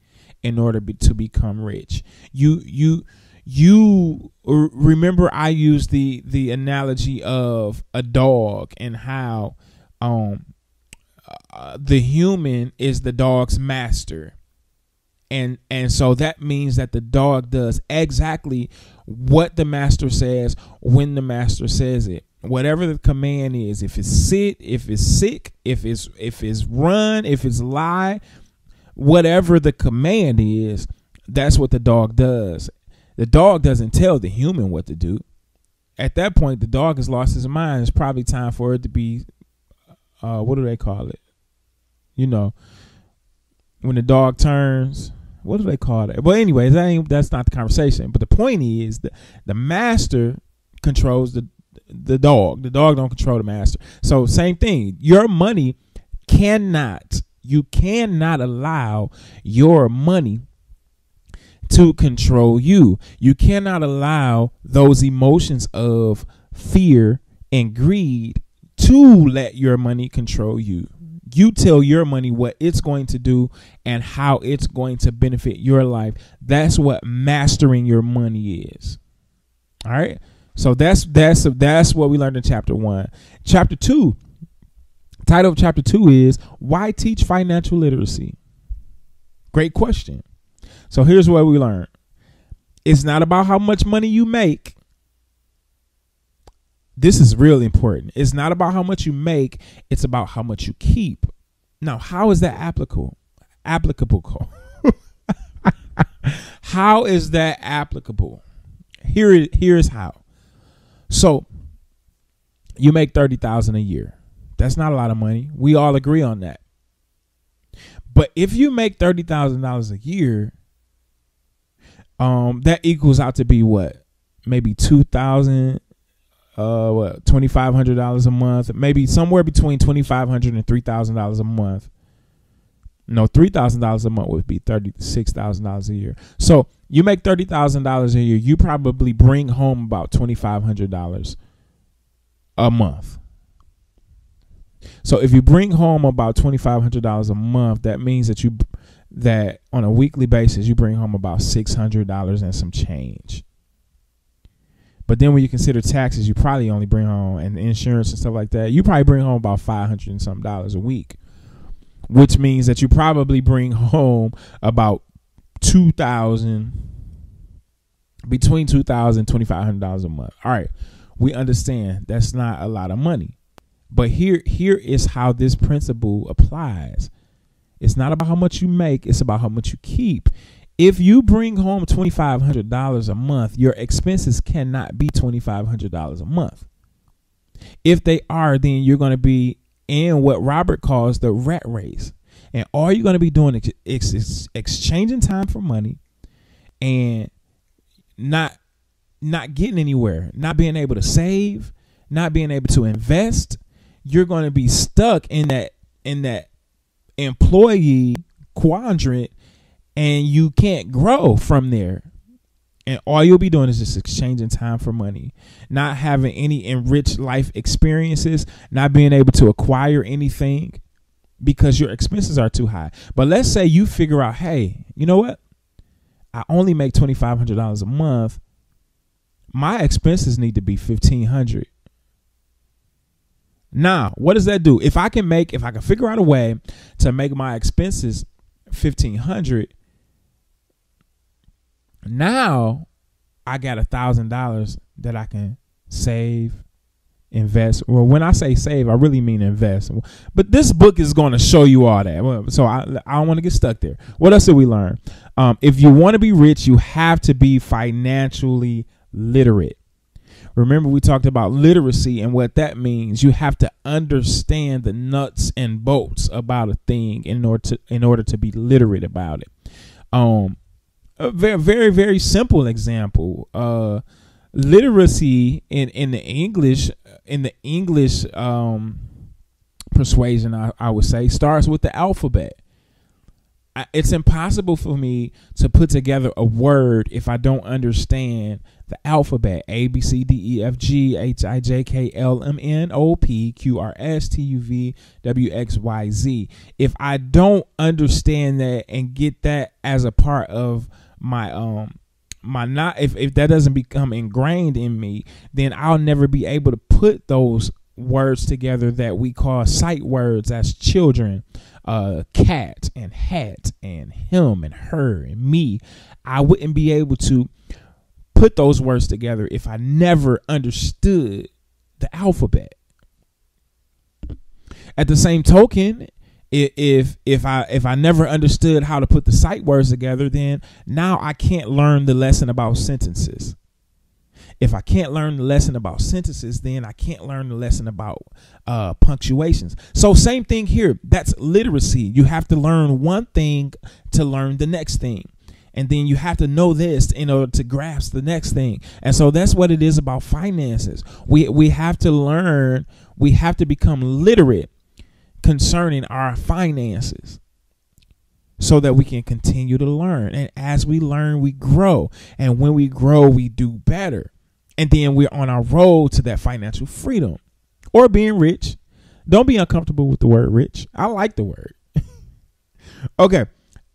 in order to become rich. You remember I used the analogy of a dog and how the human is the dog's master. And so that means that the dog does exactly what the master says when the master says it. Whatever the command is, if it's sit, if it's sick, if it's run, if it's lie, whatever the command is, that's what the dog does. The dog doesn't tell the human what to do. At that point, the dog has lost his mind. It's probably time for it to be, what do they call it? You know, when the dog turns, what do they call it? Well, anyways, that's not the conversation. But the point is that the master controls the dog. The dog don't control the master. So same thing. Your money you cannot allow your money to control you. You cannot allow those emotions of fear and greed to let your money control you. You tell your money what it's going to do and how it's going to benefit your life. That's what mastering your money is. All right. So that's what we learned in chapter 1. Chapter 2, title of chapter 2 is Why Teach Financial Literacy? Great question. So here's what we learned. It's not about how much money you make. This is really important. It's not about how much you make. It's about how much you keep. Now, how is that applicable? How is that applicable? Here's how. So you make $30,000 a year. That's not a lot of money. We all agree on that. But if you make $30,000 a year, that equals out to be what? Maybe $2,000, $2,500 a month, maybe somewhere between $2,500 and $3,000 a month. No, $3,000 a month would be $36,000 a year. So you make $30,000 a year, you probably bring home about $2,500 a month. So if you bring home about $2,500 a month, that means that on a weekly basis you bring home about $600 and some change. But then when you consider taxes, you probably only bring home, and insurance and stuff like that, you probably bring home about $500 and some dollars a week, which means that you probably bring home about between $2,000 and $2,500 a month. All right, we understand that's not a lot of money, but here is how this principle applies. It's not about how much you make; it's about how much you keep. If you bring home $2,500 a month, your expenses cannot be $2,500 a month. If they are, then you're going to be in what Robert calls the rat race. And all you're going to be doing is exchanging time for money and not getting anywhere, not being able to save, not being able to invest. You're going to be stuck in that employee quadrant, and you can't grow from there. And all you'll be doing is just exchanging time for money, not having any enriched life experiences, not being able to acquire anything because your expenses are too high. But let's say you figure out, hey, you know what? I only make $2,500 a month. My expenses need to be $1,500. Now, what does that do? If I can figure out a way to make my expenses $1,500, now I got $1,000 that I can save, invest. Well, when I say save, I really mean invest. But this book is going to show you all that. So I don't want to get stuck there. What else did we learn? If you want to be rich, you have to be financially literate. Remember, we talked about literacy and what that means. You have to understand the nuts and bolts about a thing in order to be literate about it. A very, very, very simple example. Literacy in the English persuasion, I would say, starts with the alphabet. It's impossible for me to put together a word if I don't understand the alphabet. A, B, C, D, E, F, G, H, I, J, K, L, M, N, O, P, Q, R, S, T, U, V, W, X, Y, Z. If I don't understand that and get that as a part of my if that doesn't become ingrained in me, then I'll never be able to put those words together that we call sight words as children. Cat and hat and him and her and me. I wouldn't be able to put those words together if I never understood the alphabet. At the same token, if I never understood how to put the sight words together, then now I can't learn the lesson about sentences. If I can't learn the lesson about sentences, then I can't learn the lesson about punctuations. So same thing here. That's literacy. You have to learn one thing to learn the next thing. And then you have to know this in order to grasp the next thing. And so that's what it is about finances. We have to learn. We have to become literate concerning our finances so that we can continue to learn. And as we learn, we grow. And when we grow, we do better. And then we're on our road to that financial freedom or being rich. Don't be uncomfortable with the word rich. I like the word. Okay.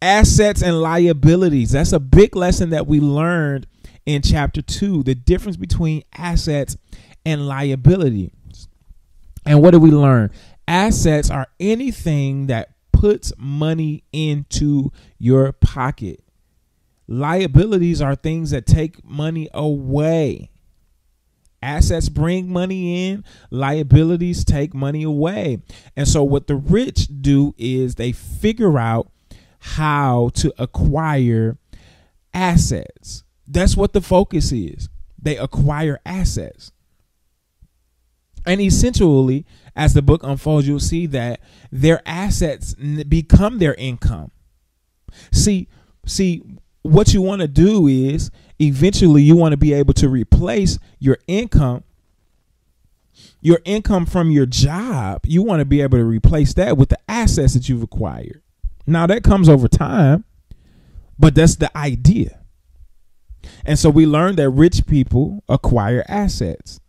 Assets and liabilities. That's a big lesson that we learned in chapter 2, the difference between assets and liabilities. And what did we learn? Assets are anything that puts money into your pocket. Liabilities are things that take money away. Assets bring money in, liabilities take money away. And so what the rich do is they figure out how to acquire assets. That's what the focus is. They acquire assets. And essentially, as the book unfolds, you'll see that their assets become their income. See, what you want to do is eventually you want to be able to replace your income from your job. You want to be able to replace that with the assets that you've acquired. Now that comes over time, but that's the idea. And so we learned that rich people acquire assets.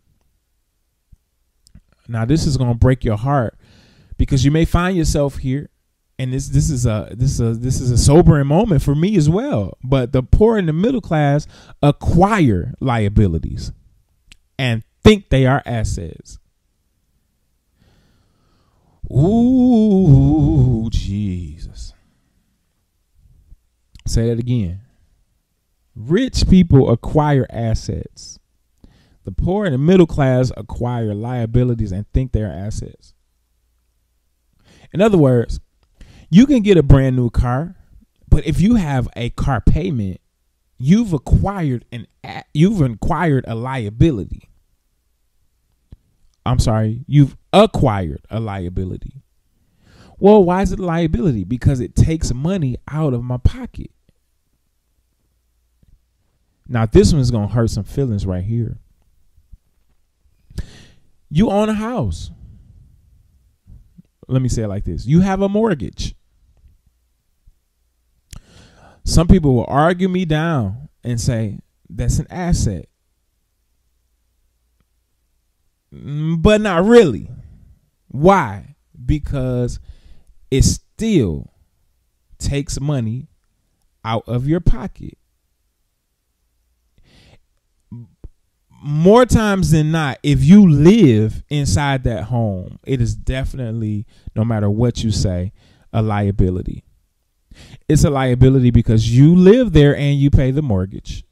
Now this is going to break your heart because you may find yourself here, and this is a sobering moment for me as well. But the poor and the middle class acquire liabilities and think they are assets. Ooh, Jesus. Say that again. Rich people acquire assets. The poor and the middle class acquire liabilities and think they're assets. In other words, you can get a brand new car, but if you have a car payment, you've acquired a liability. I'm sorry, you've acquired a liability. Well, why is it a liability? Because it takes money out of my pocket. Now, this one's going to hurt some feelings right here. You own a house. Let me say it like this. You have a mortgage. Some people will argue me down and say that's an asset. But not really. Why? Because it still takes money out of your pocket. More times than not, if you live inside that home, it is definitely, no matter what you say, a liability. It's a liability because you live there and you pay the mortgage.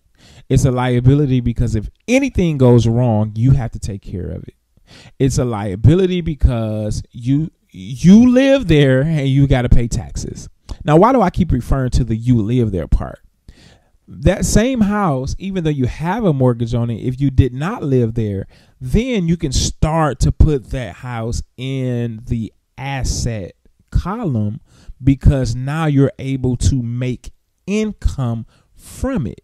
It's a liability because if anything goes wrong, you have to take care of it. It's a liability because you live there and you got to pay taxes. Now, why do I keep referring to the you live there part? That same house, even though you have a mortgage on it, if you did not live there, then you can start to put that house in the asset column because now you're able to make income from it.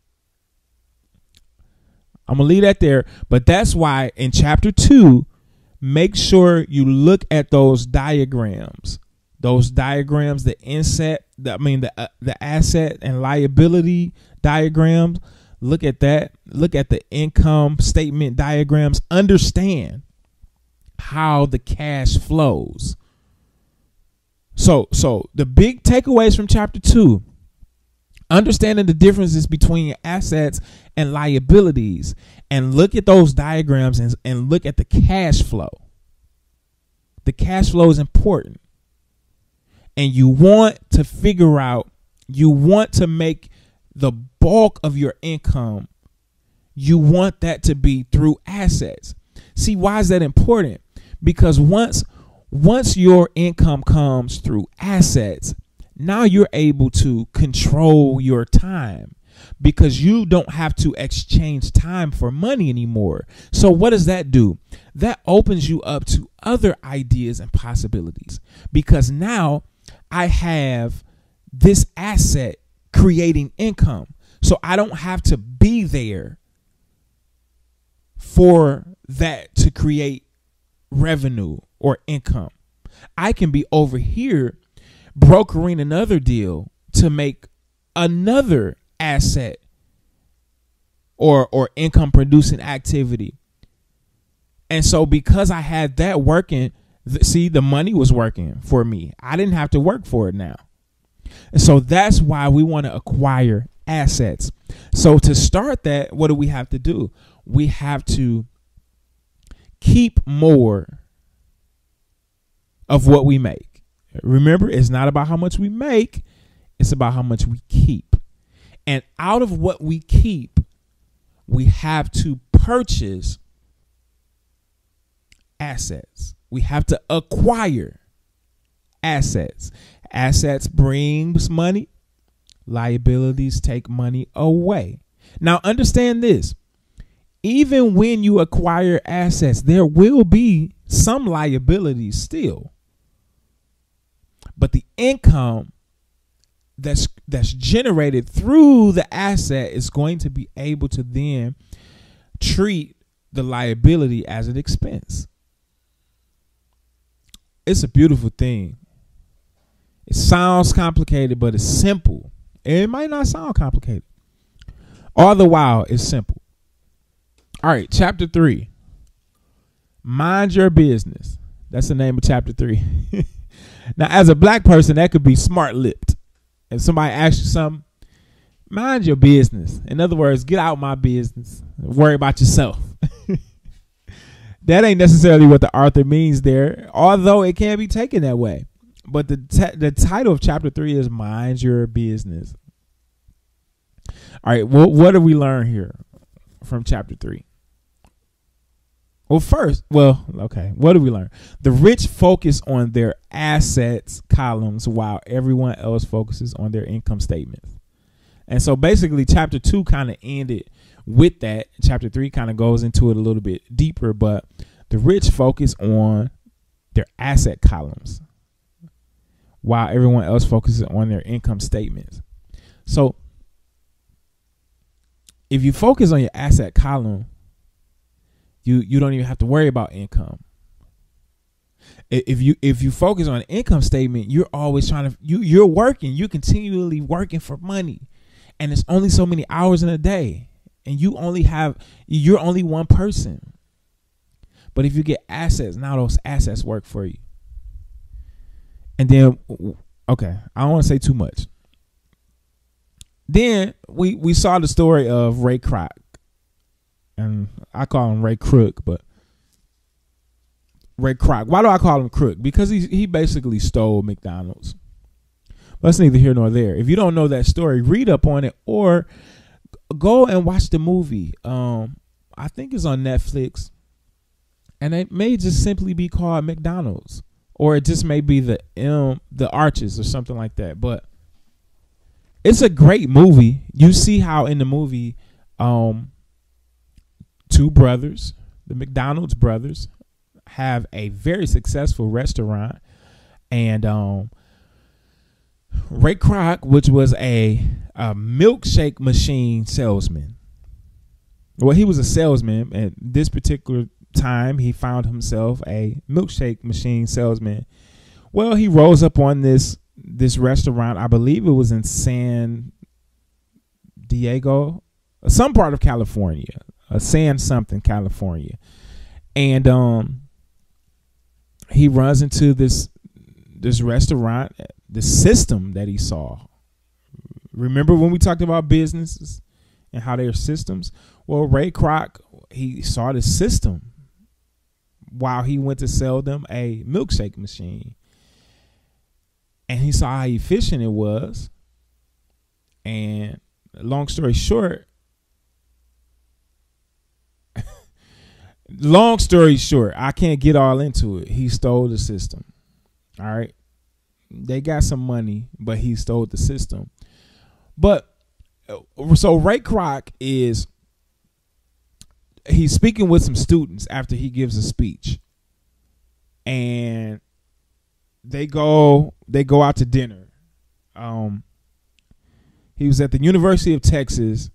I'm going to leave that there. But that's why in chapter 2, make sure you look at those diagrams. Those diagrams, the asset and liability diagrams. Look at that. Look at the income statement diagrams. Understand how the cash flows. So the big takeaways from chapter 2, understanding the differences between assets and liabilities, and look at those diagrams and look at the cash flow. The cash flow is important. And you want to figure out, you want to make the bulk of your income, you want that to be through assets. See, why is that important? Because once your income comes through assets, now you're able to control your time because you don't have to exchange time for money anymore. So what does that do? That opens you up to other ideas and possibilities because now I have this asset creating income. So I don't have to be there for that to create revenue or income. I can be over here brokering another deal to make another asset or income producing activity. And so because I had that working, the money was working for me. I didn't have to work for it now. And so that's why we want to acquire assets. So to start that, what do we have to do? We have to keep more of what we make. Remember, it's not about how much we make. It's about how much we keep. And out of what we keep, we have to purchase assets. We have to acquire assets. Assets brings money. Liabilities take money away. Now understand this. Even when you acquire assets, there will be some liabilities still. But the income that's generated through the asset is going to be able to then treat the liability as an expense. It's a beautiful thing. It sounds complicated, but it's simple. It might not sound complicated. All the while, it's simple. All right, chapter 3. Mind your business. That's the name of chapter 3. Now, as a black person, that could be smart-lipped. If somebody asks you something, mind your business. In other words, get out my business. Worry about yourself. That ain't necessarily what the author means there, although it can be taken that way. But the title of chapter 3 is Mind Your Business. All right, what do we learn here from chapter 3? What do we learn? The rich focus on their assets columns while everyone else focuses on their income statements. And so basically chapter 2 kind of ended with that. Chapter 3 kind of goes into it a little bit deeper, but the rich focus on their asset columns. while everyone else focuses on their income statements. So if you focus on your asset column, you don't even have to worry about income. If you focus on an income statement, you're always you're working, you're continually working for money, and it's only so many hours in a day, and you're only one person. But if you get assets, now those assets work for you. And then, okay, I don't want to say too much. Then we saw the story of Ray Kroc, and I call him Ray Crook, but Ray Kroc. Why do I call him Crook? Because he basically stole McDonald's. But that's neither here nor there. If you don't know that story, read up on it or go and watch the movie. I think it's on Netflix, and it may just simply be called McDonald's, or it just may be the Arches or something like that. But it's a great movie. You see how in the movie, two brothers, the McDonald's brothers, have a very successful restaurant, and Ray Kroc, which was a milkshake machine salesman. Well, he was a salesman, and this particular time he found himself a milkshake machine salesman. Well, he rose up on this restaurant. I believe it was in San Diego, some part of California, San something California, and he runs into this restaurant, the system that he saw. Remember when we talked about businesses and how they're systems? Well, Ray Kroc, he saw the system while he went to sell them a milkshake machine. And he saw how efficient it was. And long story short, I can't get all into it. He stole the system. All right. They got some money, but he stole the system. But so Ray Kroc he's speaking with some students after he gives a speech, and they go out to dinner. He was at the University of Texas,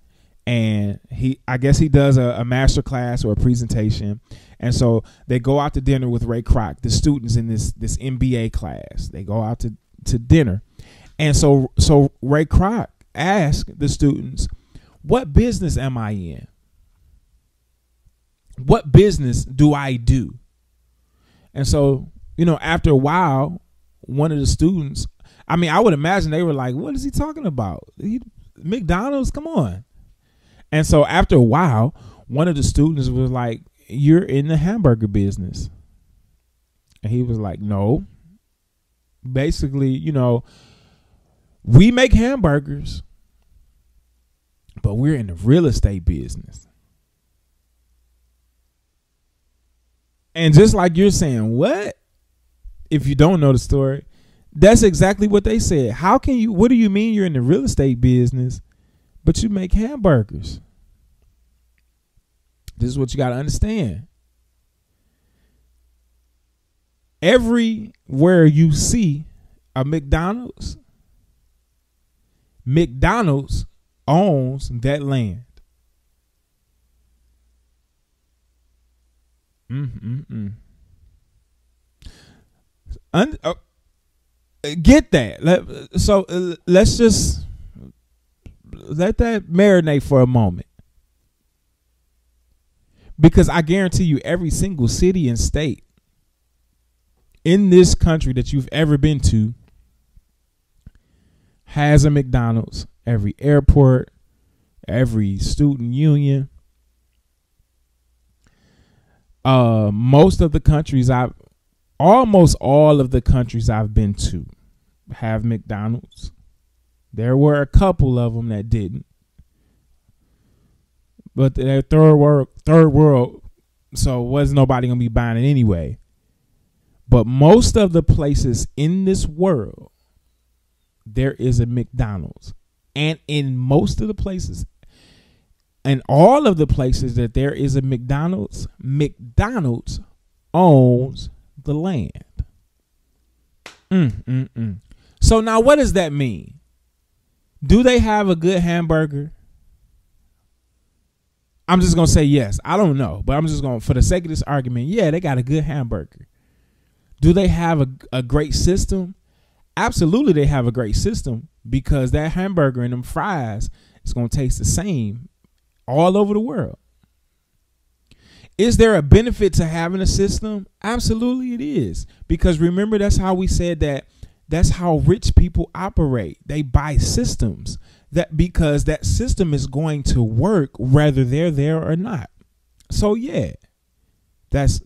and I guess he does a master class or a presentation. And so they go out to dinner with Ray Kroc, the students in this MBA class. They go out to dinner. And so Ray Kroc asked the students, what business am I in? What business do I do? And so, after a while, one of the students, I would imagine they were like, what is he talking about? McDonald's, come on. And so after a while, one of the students was like, you're in the hamburger business. And he was like, no. Basically, we make hamburgers, but we're in the real estate business. And just like you're saying, what? If you don't know the story, that's exactly what they said. What do you mean you're in the real estate business, but you make hamburgers? This is what you got to understand. Everywhere you see a McDonald's owns that land. Get that. So let's just let that marinate for a moment. Because I guarantee you every single city and state in this country that you've ever been to has a McDonald's. Every airport, every student union. Almost all of the countries I've been to have McDonald's. There were a couple of them that didn't. But they're third world, so was nobody going to be buying it anyway. But most of the places in this world, there is a McDonald's. And in most of the places, and all of the places that there is a McDonald's owns the land. So now what does that mean? Do they have a good hamburger? I'm just going to say yes. I don't know, but I'm just going, for the sake of this argument, yeah, they got a good hamburger. Do they have a great system? Absolutely, they have a great system, because that hamburger and them fries is going to taste the same all over the world. Is there a benefit to having a system? Absolutely it is. Because remember, that's how we said that's how rich people operate. They buy systems, that because that system is going to work whether they're there or not. So yeah, that's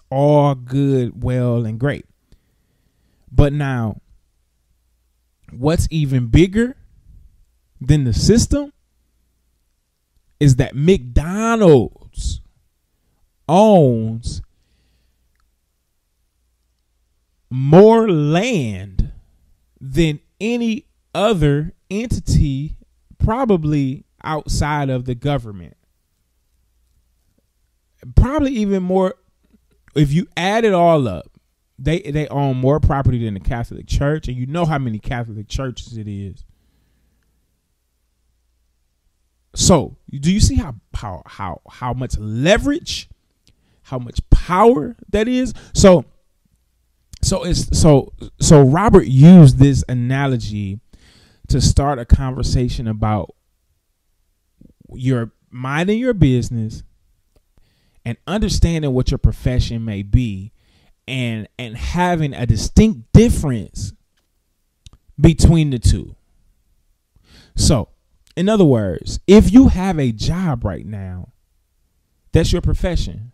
all good, well, and great. But now, what's even bigger than the system is that McDonald's owns more land than any other entity, probably outside of the government. Probably even more, if you add it all up. They own more property than the Catholic Church, and you know how many Catholic churches it is. So, do you see how much leverage, how much power that is? So Robert used this analogy to start a conversation about your minding your business and understanding what your profession may be, and having a distinct difference between the two. So, in other words, if you have a job right now, that's your profession.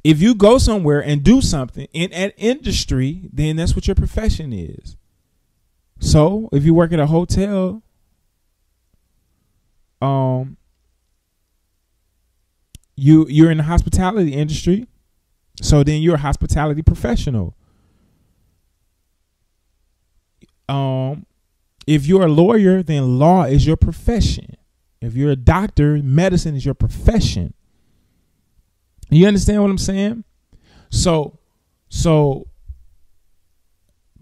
If you go somewhere and do something in an industry, then that's what your profession is. So, if you work at a hotel, you're in the hospitality industry, so then you're a hospitality professional. If you're a lawyer, then law is your profession. If you're a doctor, medicine is your profession. You understand what I'm saying? So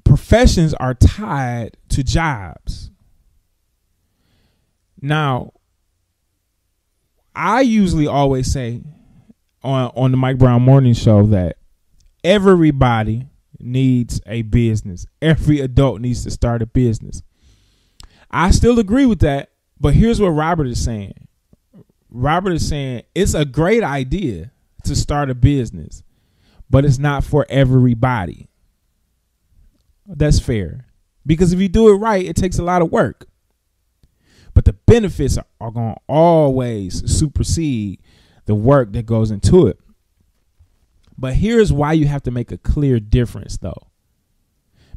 professions are tied to jobs. Now, I usually always say on the Mike Brown Morning Show that everybody needs a business. Every adult needs to start a business. I still agree with that, but here's what Robert is saying. Robert is saying it's a great idea to start a business, but it's not for everybody. That's fair. Because if you do it right, it takes a lot of work. But the benefits are going to always supersede the work that goes into it. But here's why you have to make a clear difference, though.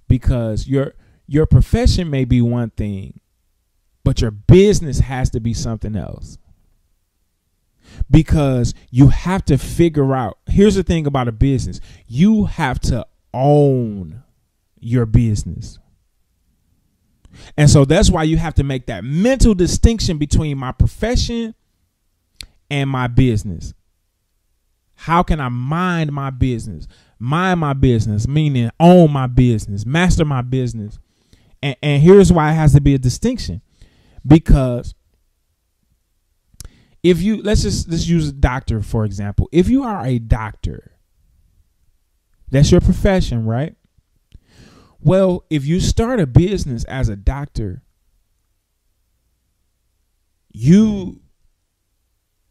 Because your profession may be one thing, but your business has to be something else. Because you have to figure out, here's the thing about a business. You have to own your business. And so that's why you have to make that mental distinction between my profession and my business. How can I mind my business? Mind my business, meaning own my business, master my business. And here's why it has to be a distinction. Because if you, let's use a doctor, for example. If you are a doctor, that's your profession, right? Well, if you start a business as a doctor, if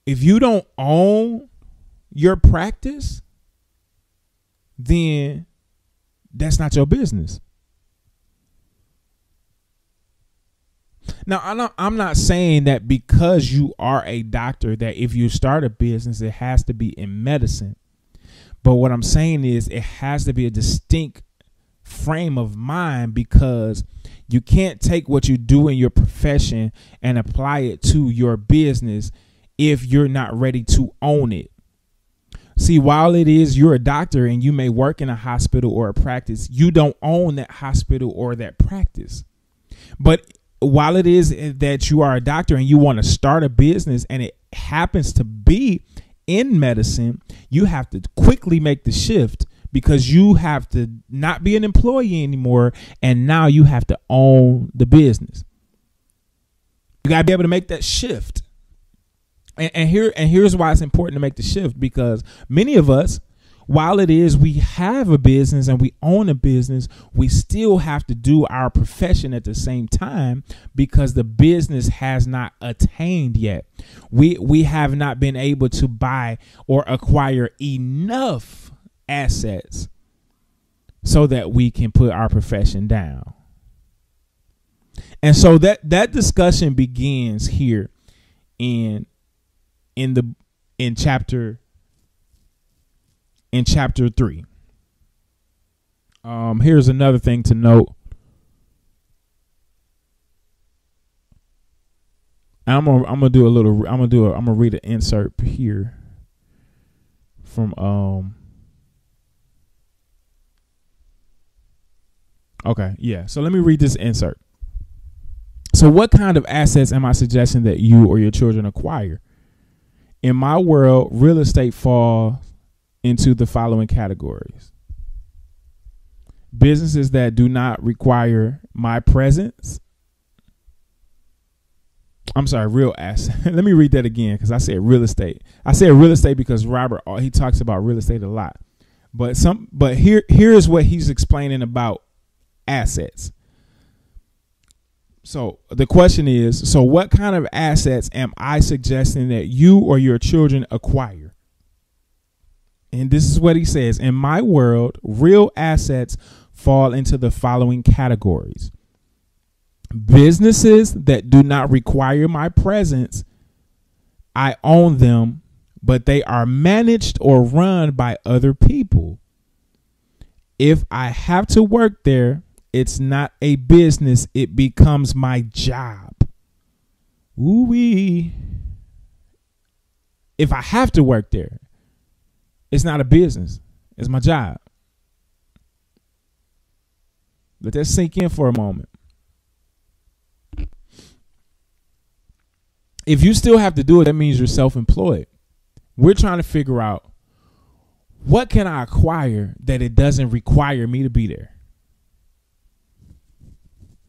you don't own your practice, then that's not your business. Now, I'm not saying that because you are a doctor that if you start a business, it has to be in medicine. But what I'm saying is it has to be a distinct frame of mind, because you can't take what you do in your profession and apply it to your business if you're not ready to own it. See, while it is you're a doctor and you may work in a hospital or a practice, you don't own that hospital or that practice. But while it is that you are a doctor and you want to start a business and it happens to be in medicine, you have to quickly make the shift, because you have to not be an employee anymore, and now you have to own the business. You got to be able to make that shift. And here's why it's important to make the shift, because many of us, while it is we have a business and we own a business, we still have to do our profession at the same time because the business has not attained yet. We have not been able to buy or acquire enough assets so that we can put our profession down. And so that discussion begins here in chapter 3. Here's another thing to note. I'm gonna read an insert here from okay, yeah. So let me read this insert. So what kind of assets am I suggesting that you or your children acquire? In my world, real estate falls into the following categories: businesses that do not require my presence. I'm sorry, real asset. Let me read that again, because I said real estate. I said real estate because Robert, he talks about real estate a lot. But here's what he's explaining about assets. So the question is, so what kind of assets am I suggesting that you or your children acquire? And this is what he says: in my world, real assets fall into the following categories: businesses that do not require my presence. I own them, but they are managed or run by other people. If I have to work there, it's not a business. It becomes my job. Ooh-wee. If I have to work there, it's not a business. It's my job. Let that sink in for a moment. If you still have to do it, that means you're self-employed. We're trying to figure out, what can I acquire that it doesn't require me to be there?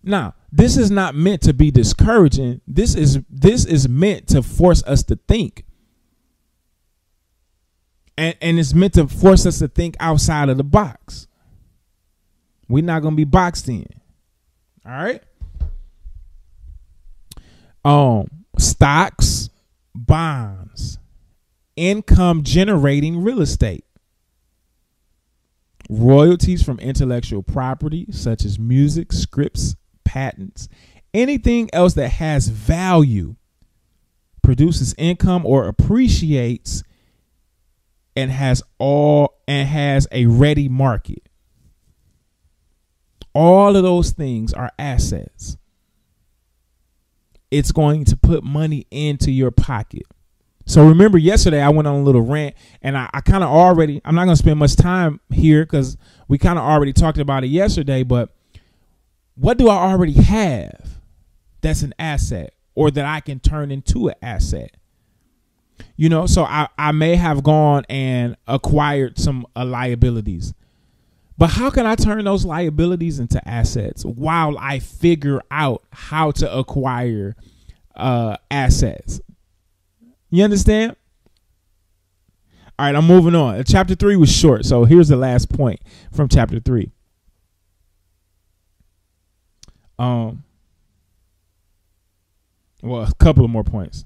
Now, this is not meant to be discouraging. This is meant to force us to think. And it's meant to force us to think outside of the box. We're not going to be boxed in. All right? Stocks, bonds, income generating real estate, royalties from intellectual property such as music, scripts, patents, anything else that has value, produces income or appreciates, and has a ready market. All of those things are assets. It's going to put money into your pocket. So remember, yesterday I went on a little rant, and I kind of already, I'm not going to spend much time here because we kind of already talked about it yesterday, but what do I already have that's an asset or that I can turn into an asset? You know, so I may have gone and acquired some liabilities, but how can I turn those liabilities into assets while I figure out how to acquire assets? You understand? All right, I'm moving on. Chapter 3 was short, so here's the last point from chapter 3. Well, a couple of more points.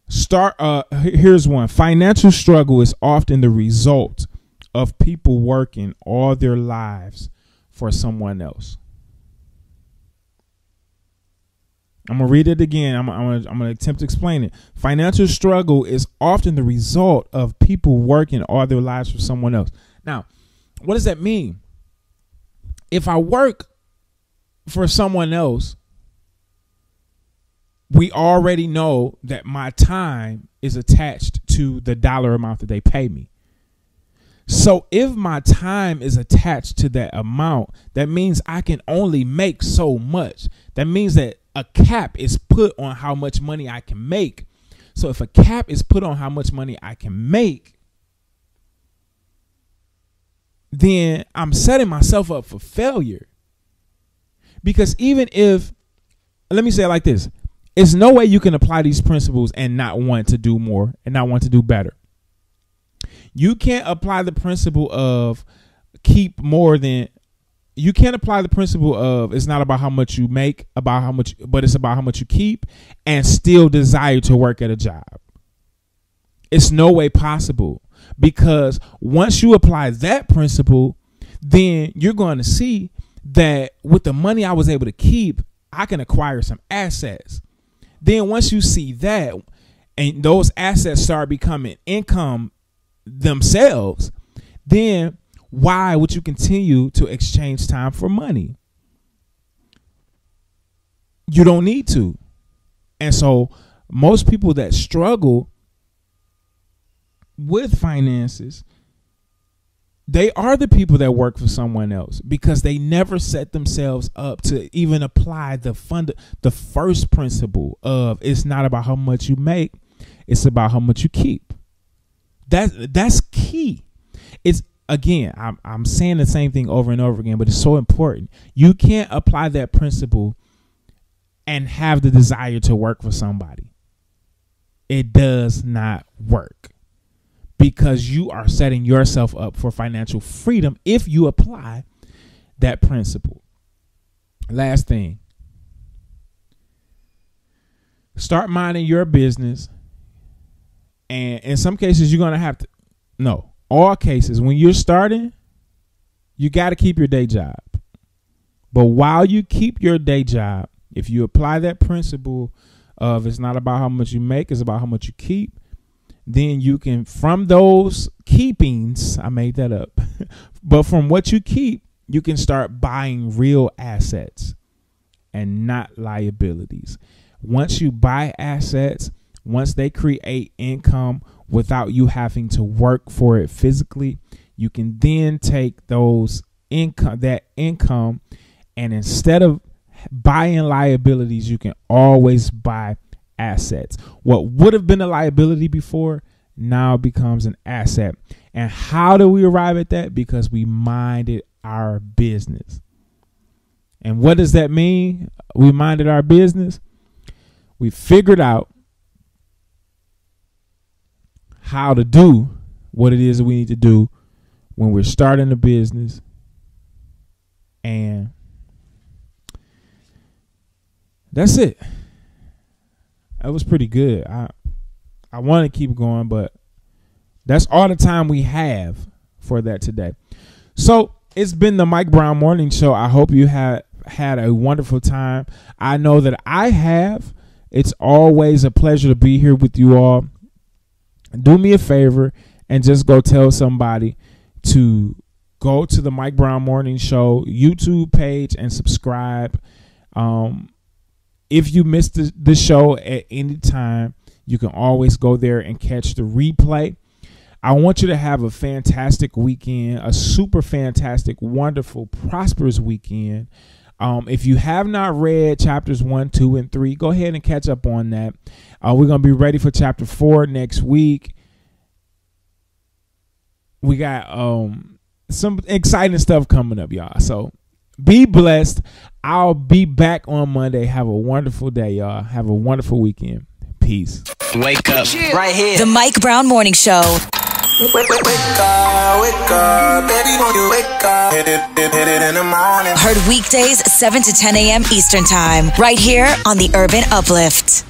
Here's one. Financial struggle is often the result of people working all their lives for someone else. I'm going to read it again. I'm going to attempt to explain it. Financial struggle is often the result of people working all their lives for someone else. Now, what does that mean? If I work for someone else, we already know that my time is attached to the dollar amount that they pay me. So if my time is attached to that amount, that means I can only make so much. That means that a cap is put on how much money I can make. So if a cap is put on how much money I can make, then I'm setting myself up for failure. Because even if, let me say it like this, it's no way you can apply these principles and not want to do more and not want to do better. You can't apply the principle of keep more than, you can't apply the principle of it's not about how much you make, about how much, but it's about how much you keep and still desire to work at a job. It's no way possible, because once you apply that principle, then you're going to see that with the money I was able to keep, I can acquire some assets. Then once you see that and those assets start becoming income themselves, then why would you continue to exchange time for money? You don't need to. And so most people that struggle with finances, they are the people that work for someone else because they never set themselves up to even apply the first principle of it's not about how much you make, it's about how much you keep. That's key. It's, again, I'm saying the same thing over and over again, but it's so important. You can't apply that principle and have the desire to work for somebody. It does not work, because you are setting yourself up for financial freedom if you apply that principle. Last thing, start minding your business. And in some cases, you're going to have to, no, all cases, when you're starting, you got to keep your day job. But while you keep your day job, if you apply that principle of it's not about how much you make, it's about how much you keep, then you can, from those keepings, I made that up, but from what you keep, you can start buying real assets and not liabilities. Once you buy assets, once they create income without you having to work for it physically, you can then take that income, and instead of buying liabilities, you can always buy assets. What would have been a liability before now becomes an asset. And how do we arrive at that? Because we minded our business. And what does that mean? We minded our business. We figured out how to do what it is that we need to do when we're starting a business. And that's it. That was pretty good. I want to keep going, but that's all the time we have for that today. So it's been the Mike Brown Morning Show. I hope you had a wonderful time. I know that I have. It's always a pleasure to be here with you all. Do me a favor and just go tell somebody to go to the Mike Brown Morning Show YouTube page and subscribe. If you missed the show at any time, you can always go there and catch the replay. I want you to have a fantastic weekend, a super fantastic, wonderful, prosperous weekend. If you have not read chapters 1, 2, and 3, go ahead and catch up on that. We're going to be ready for chapter 4 next week. We got some exciting stuff coming up, y'all. So be blessed. I'll be back on Monday. Have a wonderful day, y'all. Have a wonderful weekend. Peace. Wake up. Right here. The Mike Brown Morning Show. Wake up, baby, won't you wake up? Hit it in the morning. Heard weekdays 7 to 10 a.m. Eastern Time. Right here on the Urban Uplift.